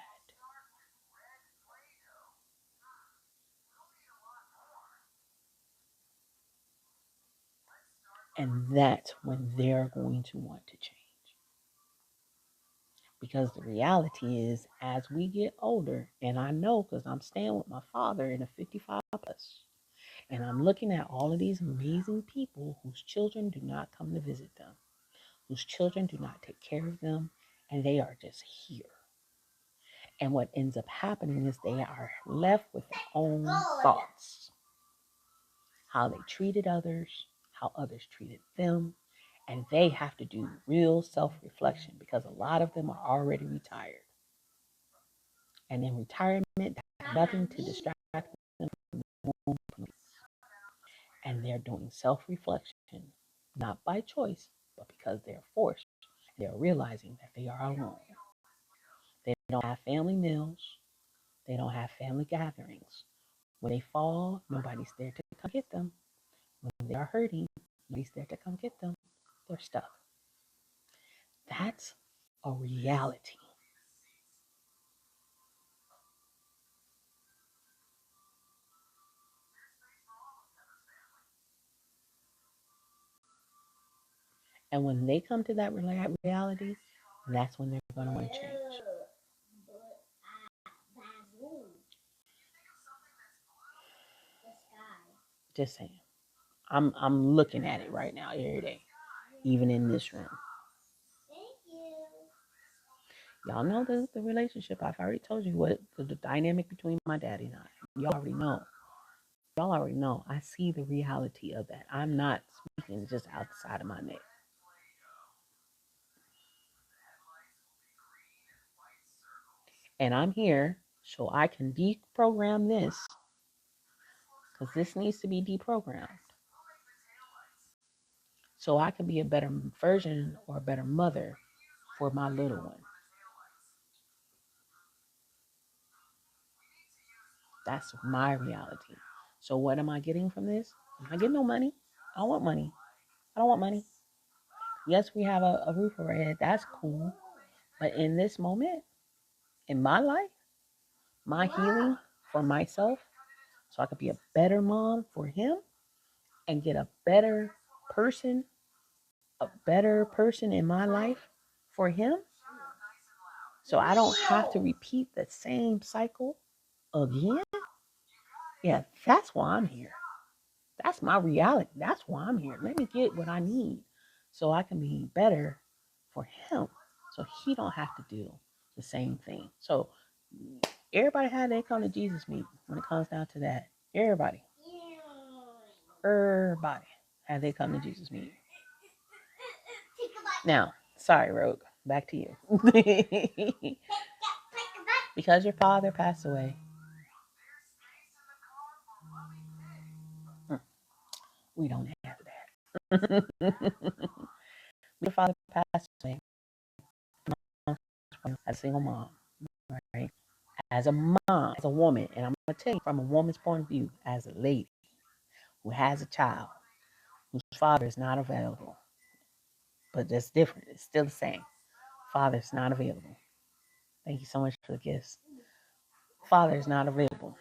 [SPEAKER 2] And that's when they're going to want to change. Because the reality is, as we get older, and I know because I'm staying with my father in a 55 plus, And I'm looking at all of these amazing people whose children do not come to visit them, whose children do not take care of them, and they are just here. And what ends up happening is they are left with their own thoughts, how they treated others, how others treated them, and they have to do real self-reflection because a lot of them are already retired. And in retirement, they have nothing to distract them from the and they're doing self-reflection, not by choice, but because they're forced. They're realizing that they are alone. They don't have family meals. They don't have family gatherings. When they fall, nobody's there to come get them. When they are hurting, nobody's there to come get them. They're stuck. That's a reality. And when they come to that reality, that's when they're going to want to change. Just saying. I'm looking at it right now every day, even in this room. Y'all know the relationship. I've already told you what the dynamic between my daddy and I. Y'all already know. Y'all already know. I see the reality of that. I'm not speaking just outside of my neck. And I'm here so I can deprogram this because this needs to be deprogrammed. So I can be a better version or a better mother for my little one. That's my reality. So what am I getting from this? I'm not getting no money. I don't want money. I don't want money. Yes, we have a roof over our head. That's cool. But in this moment, in my life, my healing for myself, so I could be a better mom for him and get a better person in my life for him. So I don't have to repeat the same cycle again. Yeah, that's why I'm here. That's my reality. That's why I'm here. Let me get what I need so I can be better for him. So he don't have to do the same thing. So everybody had their come to Jesus meeting when it comes down to that. Everybody had they come to Jesus meeting. Now, sorry, Rogue. Back to you. Because your father passed away. We don't have that. Your father passed away as a single mom, right? As a mom, as a woman, and I'm going to tell you from a woman's point of view, as a lady who has a child whose father is not available, but that's different. It's still the same. Father is not available. Thank you so much for the gifts. Father is not available.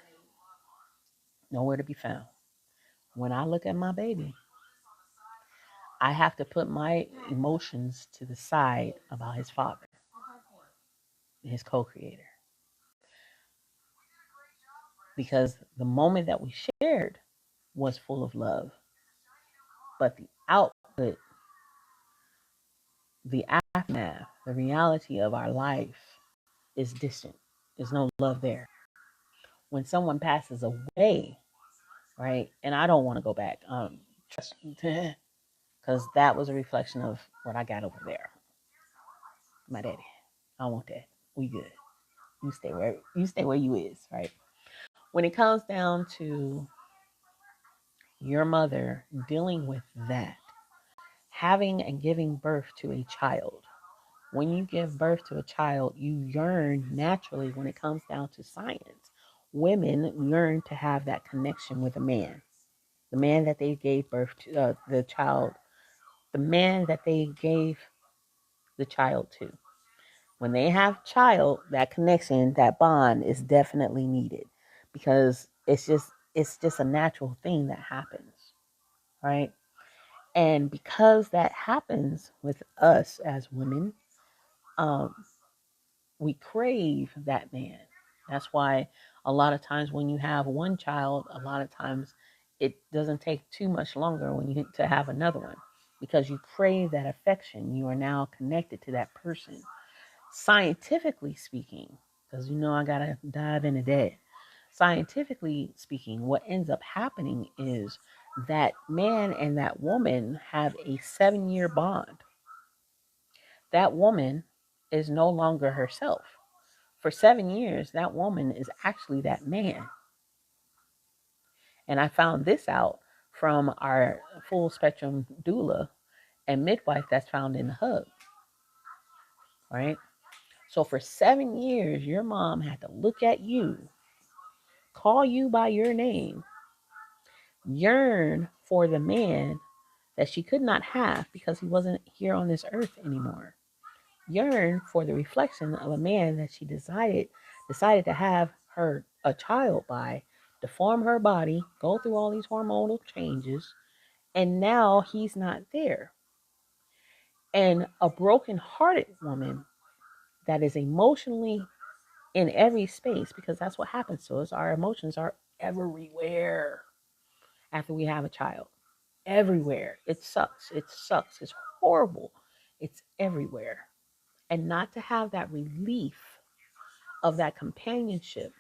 [SPEAKER 2] Nowhere to be found. When I look at my baby, I have to put my emotions to the side about his father, his co-creator. Because the moment that we shared was full of love. But the output, the aftermath, the reality of our life is distant. There's no love there. When someone passes away, right? And I don't want to go back, trust me, because that was a reflection of what I got over there. My daddy, I don't want that. We good. You stay where you is, right? When it comes down to your mother dealing with that, having and giving birth to a child. When you give birth to a child, you yearn naturally when it comes down to science. Women yearn to have that connection with a man. The man that they gave birth to, the child, the man that they gave the child to. When they have a child, that connection, that bond is definitely needed because it's just a natural thing that happens, right? And because that happens with us as women, um, we crave that man. That's why a lot of times when you have one child, a lot of times it doesn't take too much longer when you to have another one, because you crave that affection. You are now connected to that person. Scientifically speaking, because I gotta dive into that. Scientifically speaking, what ends up happening is that man and that woman have a 7-year bond. That woman is no longer herself. For 7 years, that woman is actually that man. And I found this out from our full spectrum doula and midwife that's found in the hub, right? So for 7 years, your mom had to look at you, call you by your name, yearn for the man that she could not have because he wasn't here on this earth anymore. Yearn for the reflection of a man that she decided to have her a child by, to form her body, go through all these hormonal changes, and now he's not there. And a broken-hearted woman that is emotionally in every space, because that's what happens to us. Our emotions are everywhere after we have a child. Everywhere. It sucks. It sucks. It's horrible. It's everywhere. And not to have that relief of that companionship.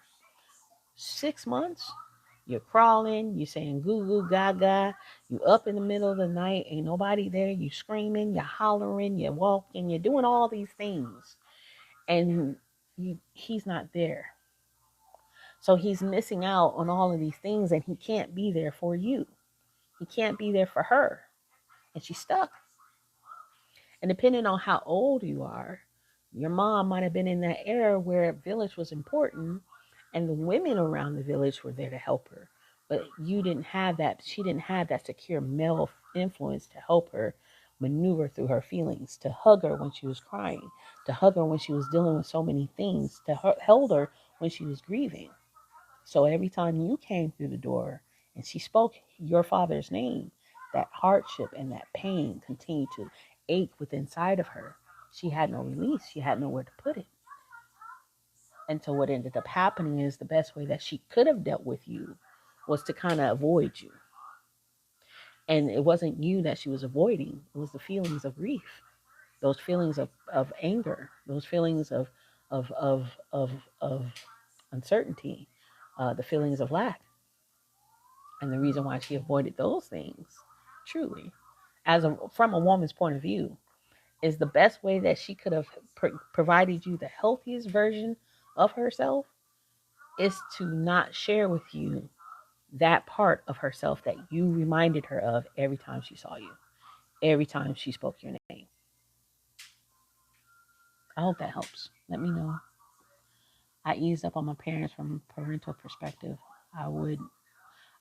[SPEAKER 2] 6 months, you're crawling, you're saying goo goo gaga, you up in the middle of the night, ain't nobody there, you screaming, you're hollering, you're walking, you're doing all these things. And he's not there. So he's missing out on all of these things, and he can't be there for you. He can't be there for her. And she's stuck. And depending on how old you are, your mom might have been in that era where village was important and the women around the village were there to help her. But you didn't have that. She didn't have that secure male influence to help her maneuver through her feelings, to hug her when she was crying, to hug her when she was dealing with so many things, to hold her when she was grieving. So every time you came through the door and she spoke your father's name, that hardship and that pain continued to ache within inside of her. She had no release. She had nowhere to put it. And so what ended up happening is the best way that she could have dealt with you was to kind of avoid you. And it wasn't you that she was avoiding. It was the feelings of grief, those feelings of anger, those feelings of, of, of, of uncertainty, the feelings of lack. And the reason why she avoided those things, truly, from a woman's point of view, is the best way that she could have provided you the healthiest version of herself is to not share with you that part of herself that you reminded her of every time she saw you, every time she spoke your name. I hope that helps. Let me know. I eased up on my parents from a parental perspective. I would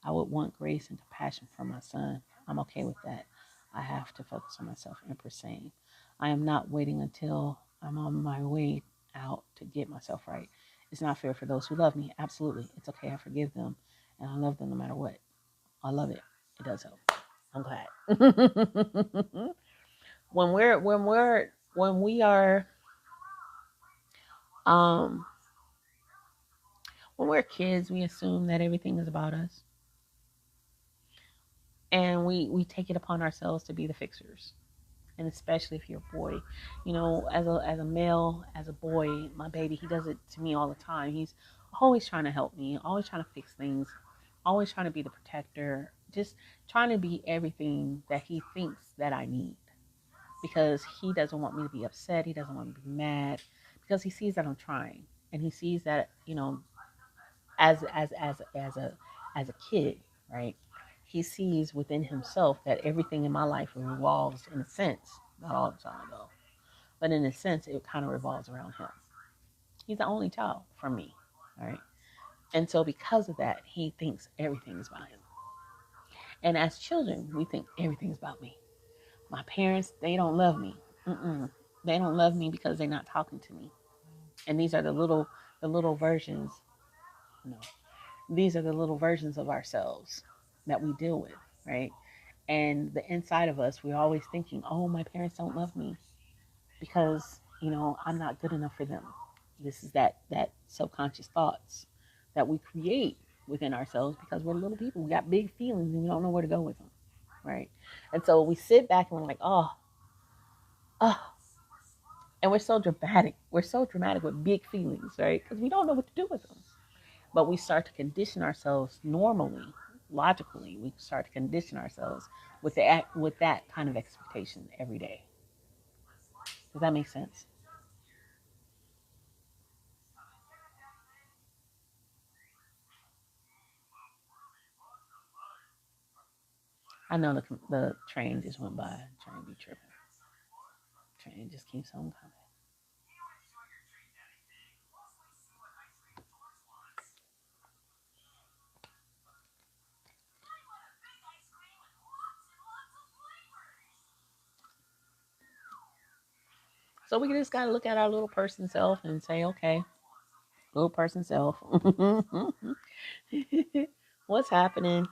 [SPEAKER 2] want grace and compassion for my son. I'm okay with that. I have to focus on myself. Empress saying, I am not waiting until I'm on my way out to get myself right. It's not fair for those who love me. Absolutely. It's okay. I forgive them and I love them no matter what. I love it. It does help. I'm glad. When we are um when we're kids, we assume that everything is about us. And we take it upon ourselves to be the fixers. And especially if you're a boy, as a male, as a boy, my baby, he does it to me all the time. He's always trying to help me, always trying to fix things, always trying to be the protector, just trying to be everything that he thinks that I need, because he doesn't want me to be upset, he doesn't want me to be mad, because he sees that I'm trying, and he sees that, as a kid, right? He sees within himself that everything in my life revolves, in a sense, not all the time though, but in a sense, it kind of revolves around him. He's the only child from me, all right? And so because of that, he thinks everything is about him. And as children, we think everything's about me. My parents, they don't love me. They don't love me because they're not talking to me. And these are the little versions. No, these are the little versions of ourselves that we deal with, right? And the inside of us, we're always thinking, oh, my parents don't love me because, I'm not good enough for them. This is that subconscious thoughts that we create within ourselves because we're little people. We got big feelings and we don't know where to go with them, right? And so we sit back and we're like, oh, and we're so dramatic. We're so dramatic with big feelings, right? Because we don't know what to do with them. But we start to condition ourselves normally, logically. We start to condition ourselves with that kind of expectation every day. Does that make sense? I know the train just went by. Train be tripping. Train just keeps on coming. So we just got to look at our little person self and say, okay, little person self, what's happening?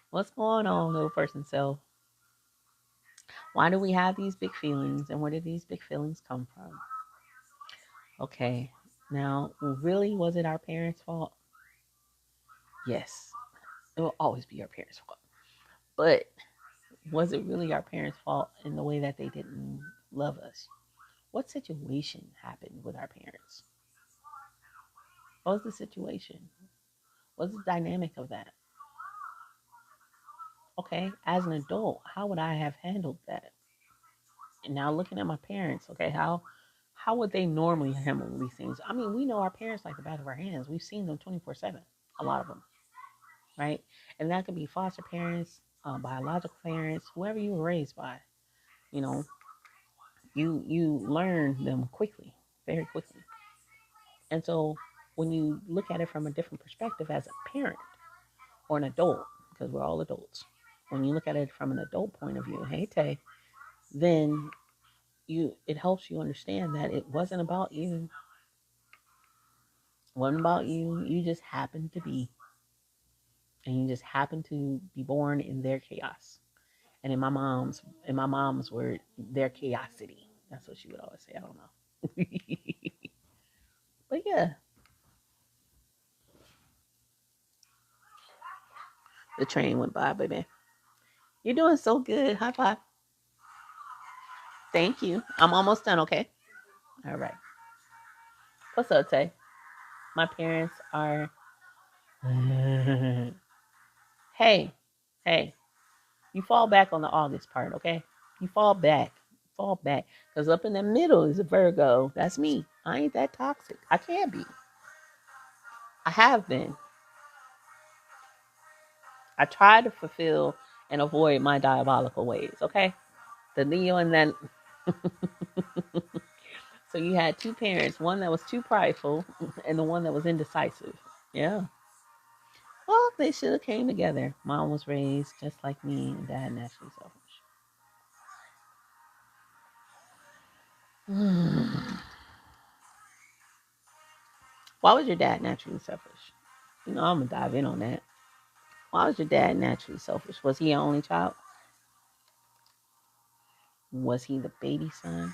[SPEAKER 2] What's going on, little person self? Why do we have these big feelings and where did these big feelings come from? Okay, now, really, was it our parents' fault? Yes, it will always be our parents' fault. But was it really our parents' fault in the way that they didn't love us? What situation happened with our parents? What was the situation? What's the dynamic of that? Okay, as an adult, how would I have handled that? And now looking at my parents, okay, how would they normally handle these things? I mean, we know our parents like the back of our hands. We've seen them 24/7, a lot of them, right? And that could be foster parents, biological parents, whoever you were raised by. You know, you learn them quickly, very quickly. And so when you look at it from a different perspective as a parent or an adult, because we're all adults, when you look at it from an adult point of view, hey Tay, then it helps you understand that it wasn't about you. It wasn't about you. You just happened to be, and you just happened to be born in their chaos. And in my mom's word, their chaosity. That's what she would always say. I don't know. But yeah, the train went by, baby. You're doing so good. High five. Thank you. I'm almost done, okay? All right. What's up, Tay? My parents are. Hey, hey, you fall back on the August part, okay? You fall back. Fall back. Because up in the middle is a Virgo. That's me. I ain't that toxic. I can't be. I have been. I try to fulfill and avoid my diabolical ways, okay? The Leo and then. So you had two parents, one that was too prideful and the one that was indecisive. Yeah. Well, they should have came together. Mom was raised just like me, and dad naturally selfish. Why was your dad naturally selfish? You know, I'm gonna dive in on that. Why was your dad naturally selfish? Was he your only child? Was he the baby son?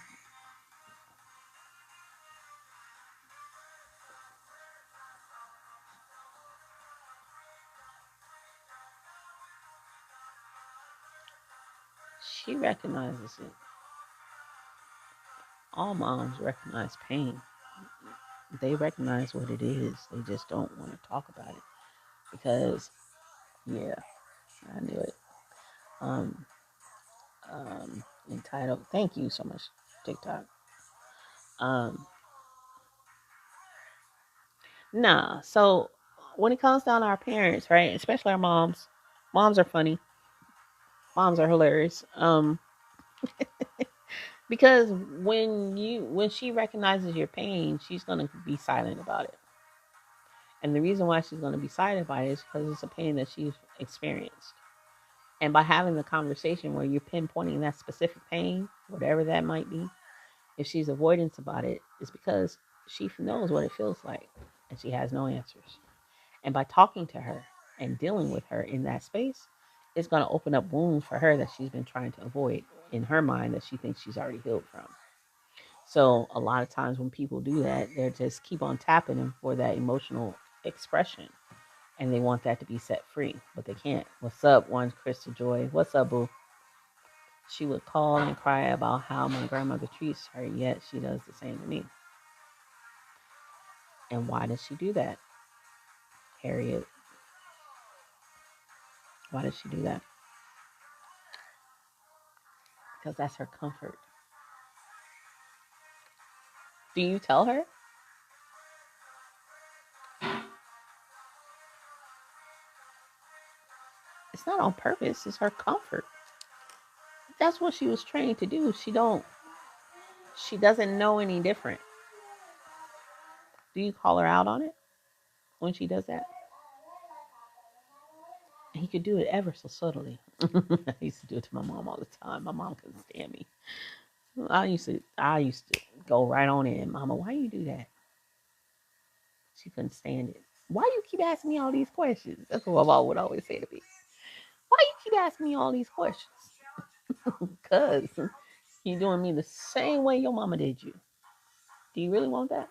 [SPEAKER 2] She recognizes it. All moms recognize pain. They recognize what it is. They just don't want to talk about it because, yeah, I knew it. Um, entitled. Thank you so much, TikTok. Um, nah. So when it comes down to our parents, right, especially our moms, moms are funny. Moms are hilarious. Because when she recognizes your pain, she's gonna be silent about it. And the reason why she's gonna be silent about it is because it's a pain that she's experienced. And by having the conversation where you're pinpointing that specific pain, whatever that might be, if she's avoidance about it, it's because she knows what it feels like and she has no answers. And by talking to her and dealing with her in that space, it's going to open up wounds for her that she's been trying to avoid in her mind that she thinks she's already healed from. So a lot of times when people do that, they just keep on tapping them for that emotional expression. And they want that to be set free, but they can't. What's up, one Crystal Joy? What's up, boo? She would call and cry about how my grandmother treats her, yet she does the same to me. And why does she do that, Harriet? Why does she do that? Because that's her comfort. Do you tell her? It's not on purpose. It's her comfort. That's what she was trained to do. She doesn't know any different. Do you call her out on it when she does that? And he could do it ever so subtly. I used to do it to my mom all the time. My mom couldn't stand me. I used to go right on in. Mama, why you do that? She couldn't stand it. Why you keep asking me all these questions? That's what Mama would always say to me. Why you keep asking me all these questions? Because you're doing me the same way your mama did you. Do you really want that?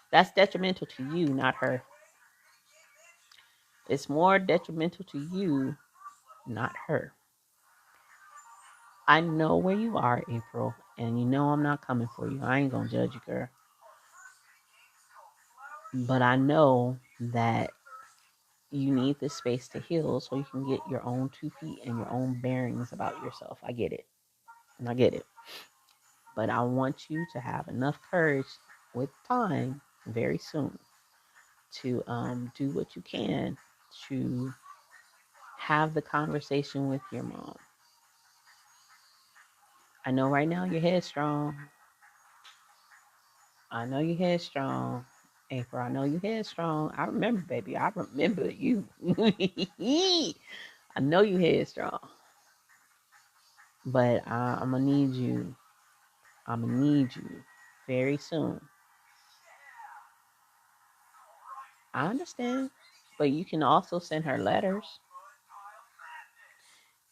[SPEAKER 2] That's detrimental to you, not her. It's more detrimental to you, not her. I know where you are, April, and you know I'm not coming for you. I ain't gonna judge you, girl. But I know that you need this space to heal so you can get your own 2 feet and your own bearings about yourself. I get it. And I get it. But I want you to have enough courage with time very soon to do what you can to have the conversation with your mom. I know right now your head's strong. I know your head's strong. April, I know your head's strong. I remember, baby. I remember you. I know you head strong. But I'm going to need you. I'm going to need you very soon. I understand. But you can also send her letters.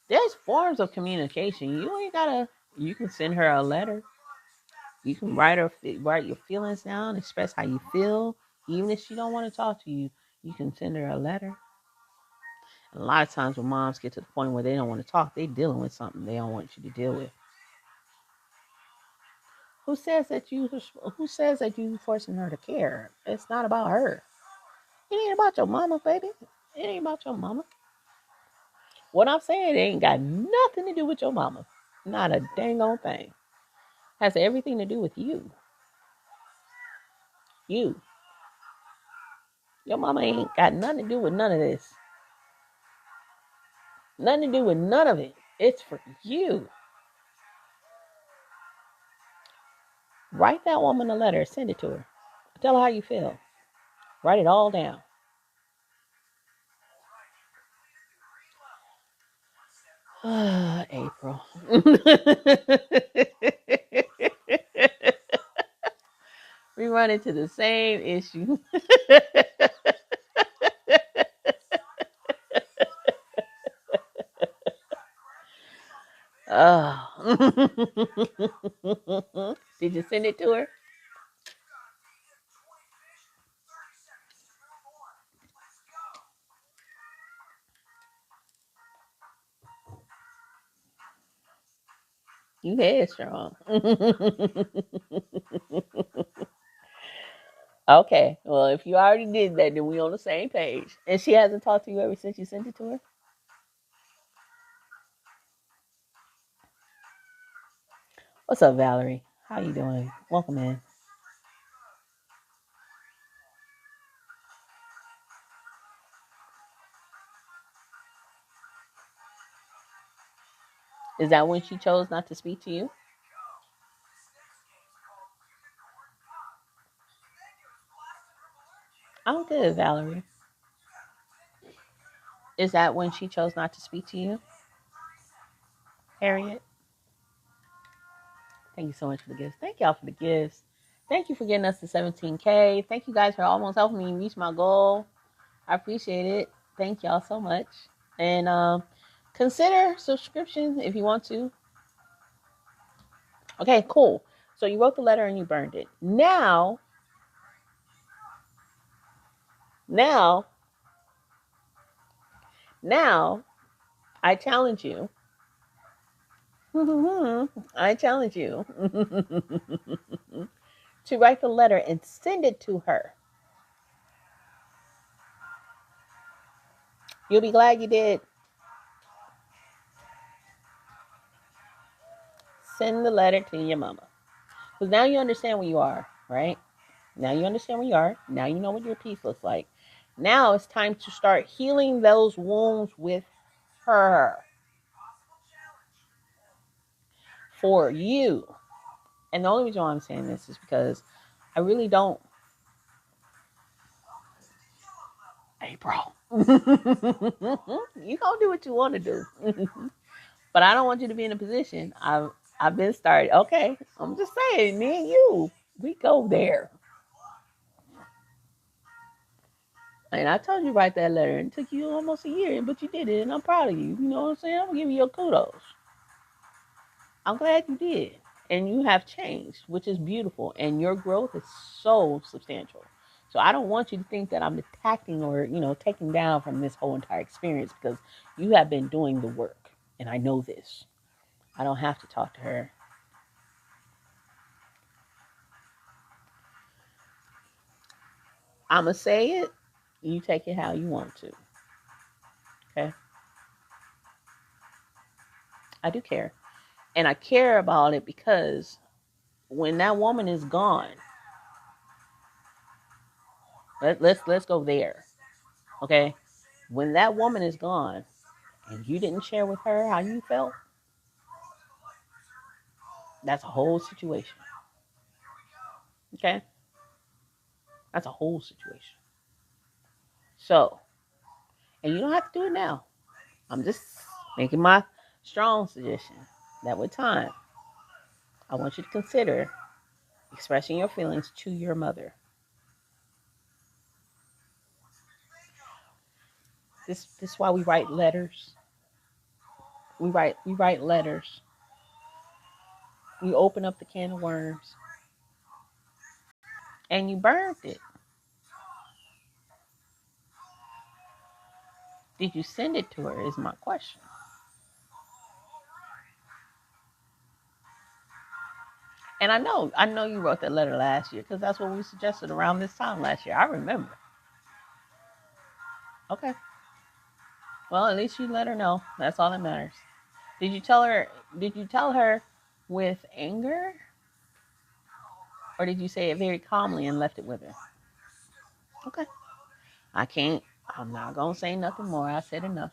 [SPEAKER 2] There's forms of communication. You ain't gotta. You can send her a letter. You can write your feelings down, express how you feel. Even if she don't want to talk to you, you can send her a letter. And a lot of times when moms get to the point where they don't want to talk, they dealing with something they don't want you to deal with. Who says that you forcing her to care? It's not about her. It ain't about your mama, baby. It ain't about your mama. What I'm saying, it ain't got nothing to do with your mama. Not a dang old thing. Has everything to do with you. You. Your mama ain't got nothing to do with none of this. Nothing to do with none of it. It's for you. Write that woman a letter. Send it to her. Tell her how you feel. Write it all down. April. We run into the same issue. Oh. Did you send it to her? You headstrong. Okay. Well, if you already did that, then we on the same page. And she hasn't talked to you ever since you sent it to her? What's up, Valerie? How you doing? Welcome in. Is that when she chose not to speak to you? I'm good, Valerie. Is that when she chose not to speak to you, Harriet? Thank you so much for the gifts. Thank y'all for the gifts. Thank you for getting us to 17K. Thank you guys for almost helping me reach my goal. I appreciate it. Thank y'all so much. And consider subscription if you want to. Okay, cool. So you wrote the letter and you burned it. Now, Now, I challenge you. I challenge you to write the letter and send it to her. You'll be glad you did. Send the letter to your mama. Because now you understand where you are, right? Now you understand where you are. Now you know what your peace looks like. Now it's time to start healing those wounds with her. For you. And the only reason why I'm saying this is because I really don't. April. You gonna do what you want to do. But I don't want you to be in a position. I've been started. Okay. I'm just saying, me and you, we go there. And I told you to write that letter. It took you almost a year, but you did it, and I'm proud of you. You know what I'm saying? I'm gonna give you your kudos. I'm glad you did. And you have changed, which is beautiful. And your growth is so substantial. So I don't want you to think that I'm attacking or, taking down from this whole entire experience, because you have been doing the work. And I know this. I don't have to talk to her. I'm going to say it. You take it how you want to. Okay? I do care. And I care about it because when that woman is gone, let's go there. Okay? When that woman is gone and you didn't share with her how you felt, that's a whole situation. Okay? That's a whole situation. So, and you don't have to do it now. I'm just making my strong suggestion that with time, I want you to consider expressing your feelings to your mother. This is why we write letters. We write letters. You open up the can of worms and you burned it. Did you send it to her is my question. And I know you wrote that letter last year, because that's what we suggested around this time last year. I remember. Okay. Well, at least you let her know. That's all that matters. Did you tell her with anger? Or did you say it very calmly and left it with her? Okay. I'm not going to say nothing more. I said enough.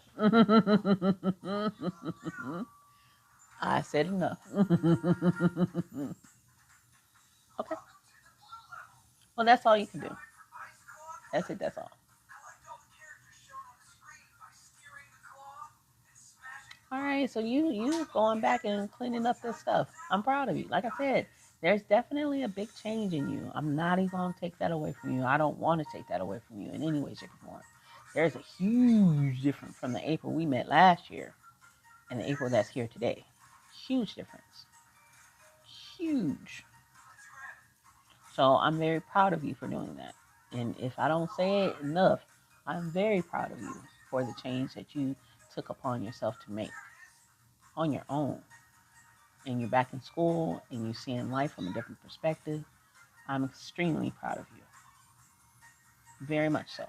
[SPEAKER 2] I said enough. Okay. Well, that's all you can do. That's it. That's all. All right. So you going back and cleaning up this stuff. I'm proud of you. Like I said, there's definitely a big change in you. I'm not even going to take that away from you. I don't want to take that away from you in any way, shape, or form. There's a huge difference from the April we met last year and the April that's here today. Huge difference. Huge. So I'm very proud of you for doing that. And if I don't say it enough, I'm very proud of you for the change that you took upon yourself to make on your own. And you're back in school and you're seeing life from a different perspective. I'm extremely proud of you. Very much so.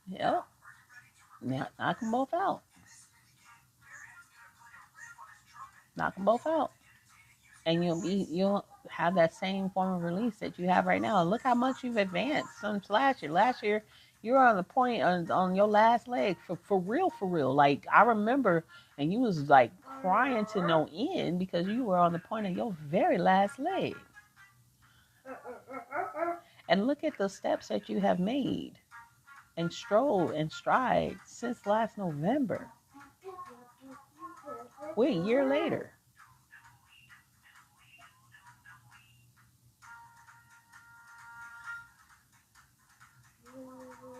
[SPEAKER 2] Yep. Now, knock them both out. Knock them both out. And you'll have that same form of release that you have right now. And look how much you've advanced since last year. Last year, you were on the point on your last leg for real, for real. Like, I remember, and you was like crying to no end because you were on the point of your very last leg. And look at the steps that you have made and strode and stride since last November. We're a year later.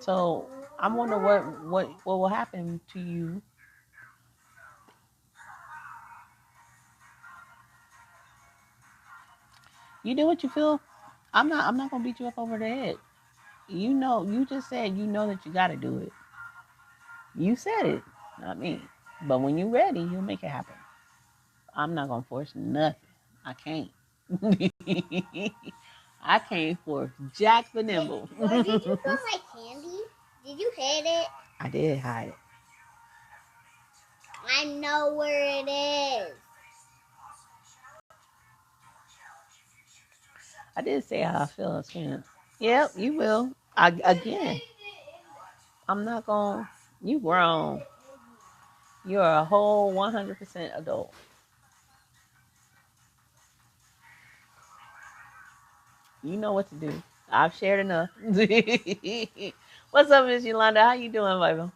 [SPEAKER 2] So I wonder what will happen to you. You do what you feel. I'm not gonna beat you up over the head. You know, you just said you know that you gotta do it. You said it, not me. But when you're ready, you'll make it happen. I'm not gonna force nothing. I can't. I can't force Jack the Nimble.
[SPEAKER 3] Did you feel my candy? Did you hide it?
[SPEAKER 2] I did hide it.
[SPEAKER 3] I know where it is.
[SPEAKER 2] I did say how I feel. Again. Yep, you will. Again, I'm not gonna. You grown. You're a whole 100% adult. You know what to do. I've shared enough. What's up, Miss Yolanda? How you doing, baby?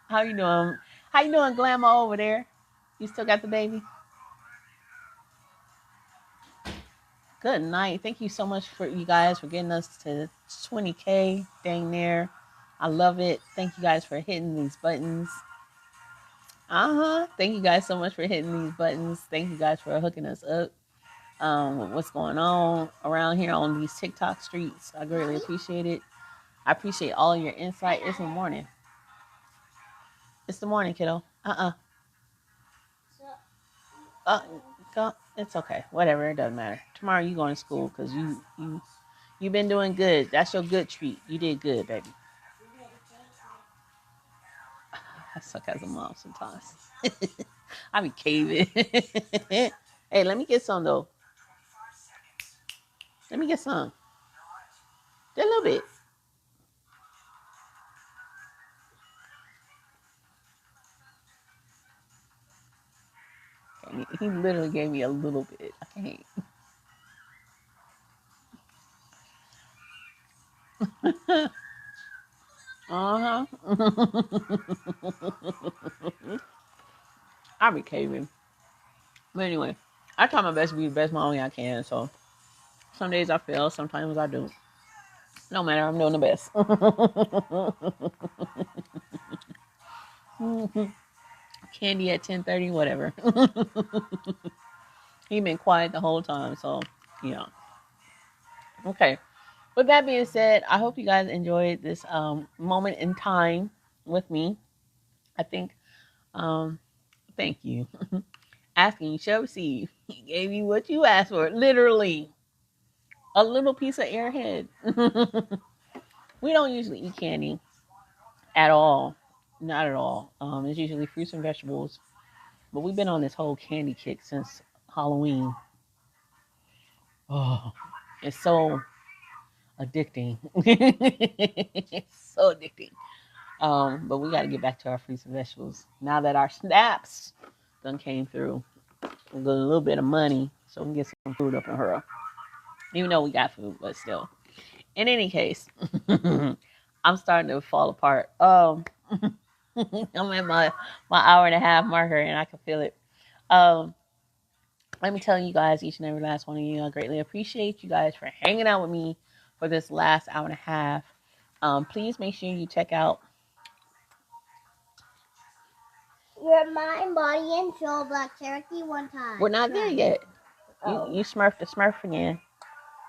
[SPEAKER 2] How you doing? How you doing, Glamour over there? You still got the baby? Good night. Thank you so much for you guys for getting us to 20K. Dang there. I love it. Thank you guys for hitting these buttons. Thank you guys so much for hitting these buttons. Thank you guys for hooking us up. What's going on around here on these TikTok streets. I greatly appreciate it. I appreciate all your insight. It's the morning. It's the morning, kiddo. It's okay. Whatever. It doesn't matter. Tomorrow you going to school because you've been doing good. That's your good treat. You did good, baby. I suck as a mom sometimes. I be caving. Hey, let me get some though. Let me get some. Just a little bit. And he literally gave me a little bit. I can't. I be caving. But anyway, I try my best to be the best mommy I can. So some days I fail, sometimes I do. No matter, I'm doing the best. Candy at 10:30, whatever. He been quiet the whole time, so yeah. Okay. With that being said, I hope you guys enjoyed this moment in time with me. I think, thank you. Asking, you shall receive. He gave you what you asked for, literally. A little piece of airhead. We don't usually eat candy at all. Not at all. It's usually fruits and vegetables. But we've been on this whole candy kick since Halloween. Oh, it's so addicting. It's so addicting. But we got to get back to our fruits and vegetables. Now that our snaps done came through, we got a little bit of money so we can get some food up in her. Even though we got food, but still. In any case, I'm starting to fall apart. I'm at my hour and a half marker and I can feel it. Let me tell you guys, each and every last one of you, I greatly appreciate you guys for hanging out with me for this last hour and a half. Please make sure you check out
[SPEAKER 3] Your mind, body, and soul, Black Cherokee, one time.
[SPEAKER 2] We're not there yet. Oh. You smurfed the smurf again.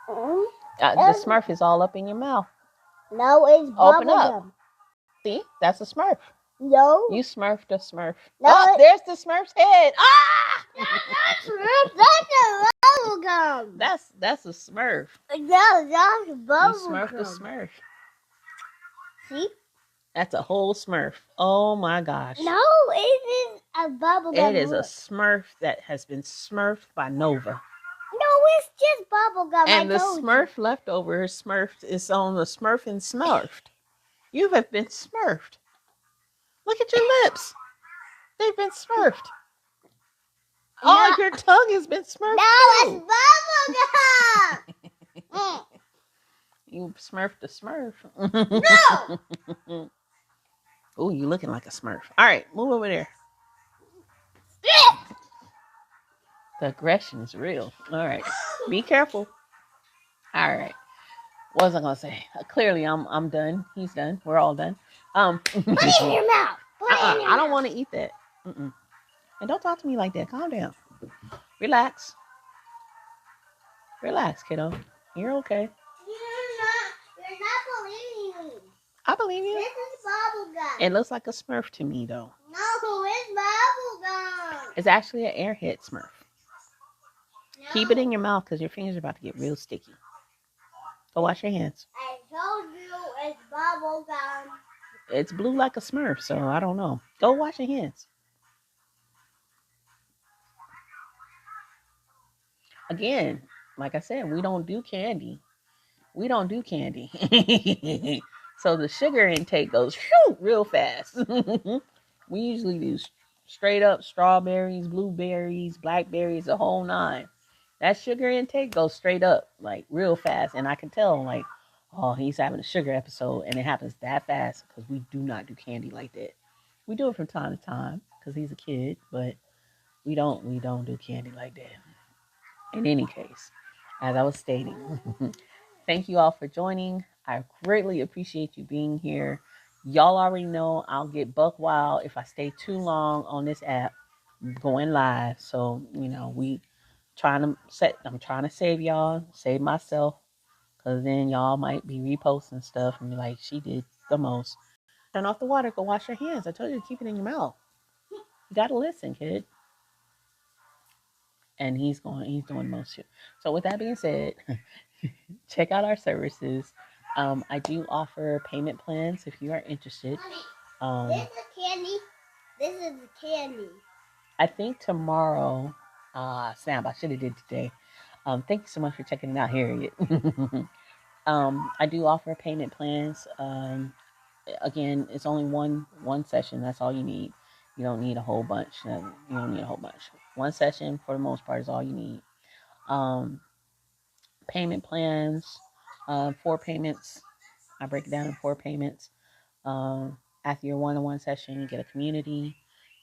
[SPEAKER 3] Mm-hmm.
[SPEAKER 2] The smurf is all up in your mouth.
[SPEAKER 3] No, it's
[SPEAKER 2] open up. See, that's a smurf.
[SPEAKER 3] No.
[SPEAKER 2] You smurfed a smurf.
[SPEAKER 3] No,
[SPEAKER 2] oh, there's the smurf's head. Ah!
[SPEAKER 3] That's a bubble gum.
[SPEAKER 2] That's a smurf.
[SPEAKER 3] No, that's bubble
[SPEAKER 2] You smurfed
[SPEAKER 3] gum.
[SPEAKER 2] a smurf.
[SPEAKER 3] See?
[SPEAKER 2] That's a whole smurf. Oh my gosh.
[SPEAKER 3] No, it is a bubble gum.
[SPEAKER 2] It is a smurf that has been smurfed by Nova.
[SPEAKER 3] No, it's just bubble gum.
[SPEAKER 2] And the smurf leftover smurfed is on the smurf and smurfed. You have been smurfed. Look at your lips. They've been smurfed. Oh, your tongue has been smurfed.
[SPEAKER 3] No,
[SPEAKER 2] too.
[SPEAKER 3] it's bubble gum.
[SPEAKER 2] You smurfed a smurf.
[SPEAKER 3] No.
[SPEAKER 2] Oh, you looking like a smurf. All right, move over there. The aggression is real. All right. Be careful. All right. What was I gonna say? Clearly, I'm done. He's done. We're all done.
[SPEAKER 3] Put it in your mouth. Put it in your
[SPEAKER 2] I don't
[SPEAKER 3] mouth.
[SPEAKER 2] want to eat that. And don't talk to me like that. Calm down. Relax. Relax, kiddo. You're okay.
[SPEAKER 3] You're not believing me.
[SPEAKER 2] I believe you.
[SPEAKER 3] This is bubble gum.
[SPEAKER 2] It looks like a Smurf to me, though.
[SPEAKER 3] No, it's bubble gum.
[SPEAKER 2] It's actually an Airhead Smurf.
[SPEAKER 3] No.
[SPEAKER 2] Keep it in your mouth because your fingers are about to get real sticky. Go wash your hands.
[SPEAKER 3] I told you it's bubble gum.
[SPEAKER 2] It's blue like a Smurf, so I don't know. Go wash your hands. Again, like I said, we don't do candy. We don't do candy. So the sugar intake goes real fast. We usually do straight up strawberries, blueberries, blackberries, the whole nine. That sugar intake goes straight up, like real fast. And I can tell, like, oh, he's having a sugar episode. And it happens that fast because we do not do candy like that. We do it from time to time because he's a kid, but we don't do candy like that. In any case, as I was stating, thank you all for joining. I greatly appreciate you being here. Y'all already know I'll get buck wild if I stay too long on this app going live. So, I'm trying to save y'all, save myself, because then y'all might be reposting stuff and be like, she did the most. Turn off the water, go wash your hands. I told you to keep it in your mouth. You gotta listen, kid. And he's doing most shit. So with that being said, check out our services. I do offer payment plans if you are interested.
[SPEAKER 3] This is candy. This is candy.
[SPEAKER 2] I think tomorrow, snap, I should have did today. Thank you so much for checking it out, Harriet. I do offer payment plans. Again, it's only one session. That's all you need. You don't need a whole bunch. One session for the most part is all you need. Payment plans, 4 payments. I break it down in 4 payments. After your one-on-one session, you get a community.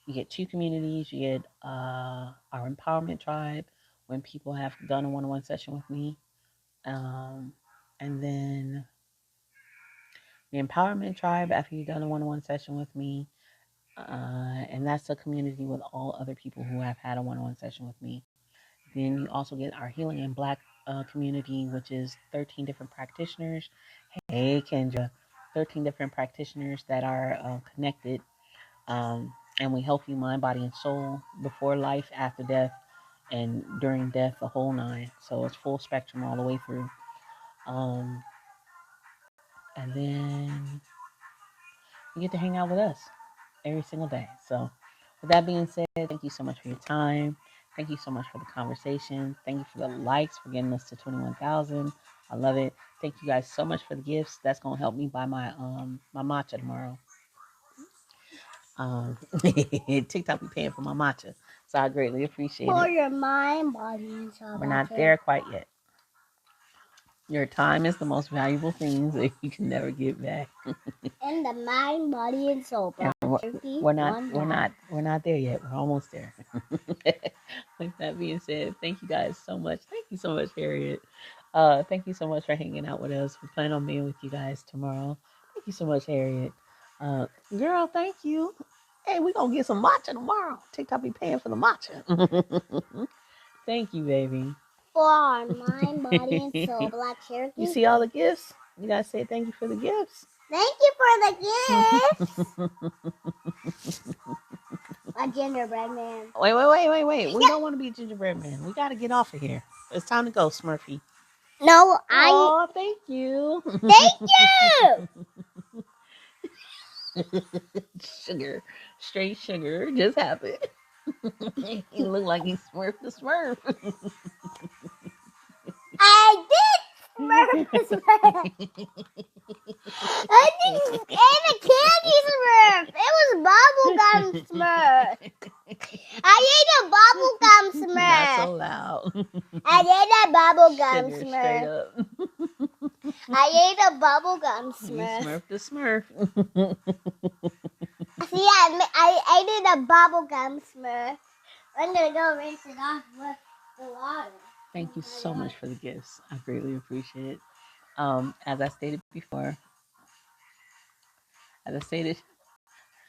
[SPEAKER 2] You get 2 communities. You get our empowerment tribe when people have done a one-on-one session with me. And then the empowerment tribe after you've done a one-on-one session with me. And that's a community with all other people who have had a one-on-one session with me. Then you also get our Healing in Black community, which is 13 different practitioners. Hey, Kendra. 13 different practitioners that are connected. And we help you mind, body, and soul before life, after death, and during death, the whole 9. So it's full spectrum all the way through. And then you get to hang out with us every single day. So with that being said, thank you so much for your time. Thank you so much for the conversation. Thank you for the likes, for getting us to 21,000. I love it. Thank you guys so much for the gifts. That's gonna help me buy my my matcha tomorrow. TikTok be paying for my matcha, so I greatly appreciate
[SPEAKER 3] For
[SPEAKER 2] it.
[SPEAKER 3] your mind, body, and soul.
[SPEAKER 2] We're not there quite yet. Your time is the most valuable thing that you can never get back.
[SPEAKER 3] And the mind, body, and soul.
[SPEAKER 2] We're not there yet. We're almost there. With that being said, thank you guys so much. Thank you so much, Harriet. Thank you so much for hanging out with us. We plan on being with you guys tomorrow. Thank you so much, Harriet. Girl, thank you. Hey, we're gonna get some matcha tomorrow. TikTok be paying for the matcha. Thank you, baby.
[SPEAKER 3] For our mind, body, and soul. Black Cherokee.
[SPEAKER 2] You see all the gifts? You gotta say thank you for the gifts.
[SPEAKER 3] Thank you for the gifts. A gingerbread man.
[SPEAKER 2] Wait. We don't want to be a gingerbread man. We got to get off of here. It's time to go, Smurfy.
[SPEAKER 3] No,
[SPEAKER 2] Oh, thank you.
[SPEAKER 3] Thank you.
[SPEAKER 2] Sugar. Straight sugar just happened. He looked like he smurfed the Smurf.
[SPEAKER 3] I did smurf the Smurf. I didn't eat a candy Smurf. It was bubblegum Smurf. I ate a bubblegum Smurf.
[SPEAKER 2] Not so loud.
[SPEAKER 3] I ate a bubblegum
[SPEAKER 2] Sugar,
[SPEAKER 3] Smurf.
[SPEAKER 2] straight up.
[SPEAKER 3] I ate a bubblegum Smurf.
[SPEAKER 2] You smurfed the Smurf.
[SPEAKER 3] See, I ate a bubblegum Smurf. I'm going to go rinse it off with the water.
[SPEAKER 2] Thank you so much for the gifts. I greatly appreciate it. As I stated before,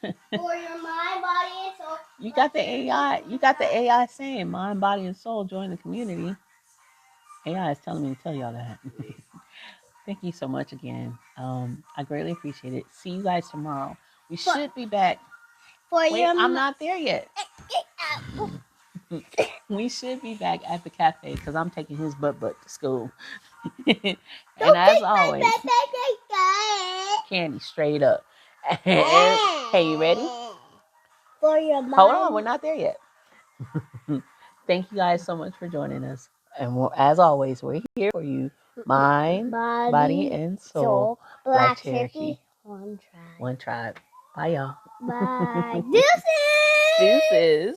[SPEAKER 3] For your mind, body, and soul.
[SPEAKER 2] You got the AI. You got the AI saying mind, body, and soul. Join the community. AI is telling me to tell y'all that. Thank you so much again. I greatly appreciate it. See you guys tomorrow. We should be back. Wait, I'm not there yet. We should be back at the cafe because I'm taking his butt to school. And as always, Candy, straight up. Hey, you ready?
[SPEAKER 3] For your mind.
[SPEAKER 2] Hold on, we're not there yet. Thank you guys so much for joining us. And as always, we're here for you. Mind, body, and soul. Black Cherokee.
[SPEAKER 3] One tribe.
[SPEAKER 2] One tribe. Bye, y'all.
[SPEAKER 3] Bye. Deuces.
[SPEAKER 2] Deuces.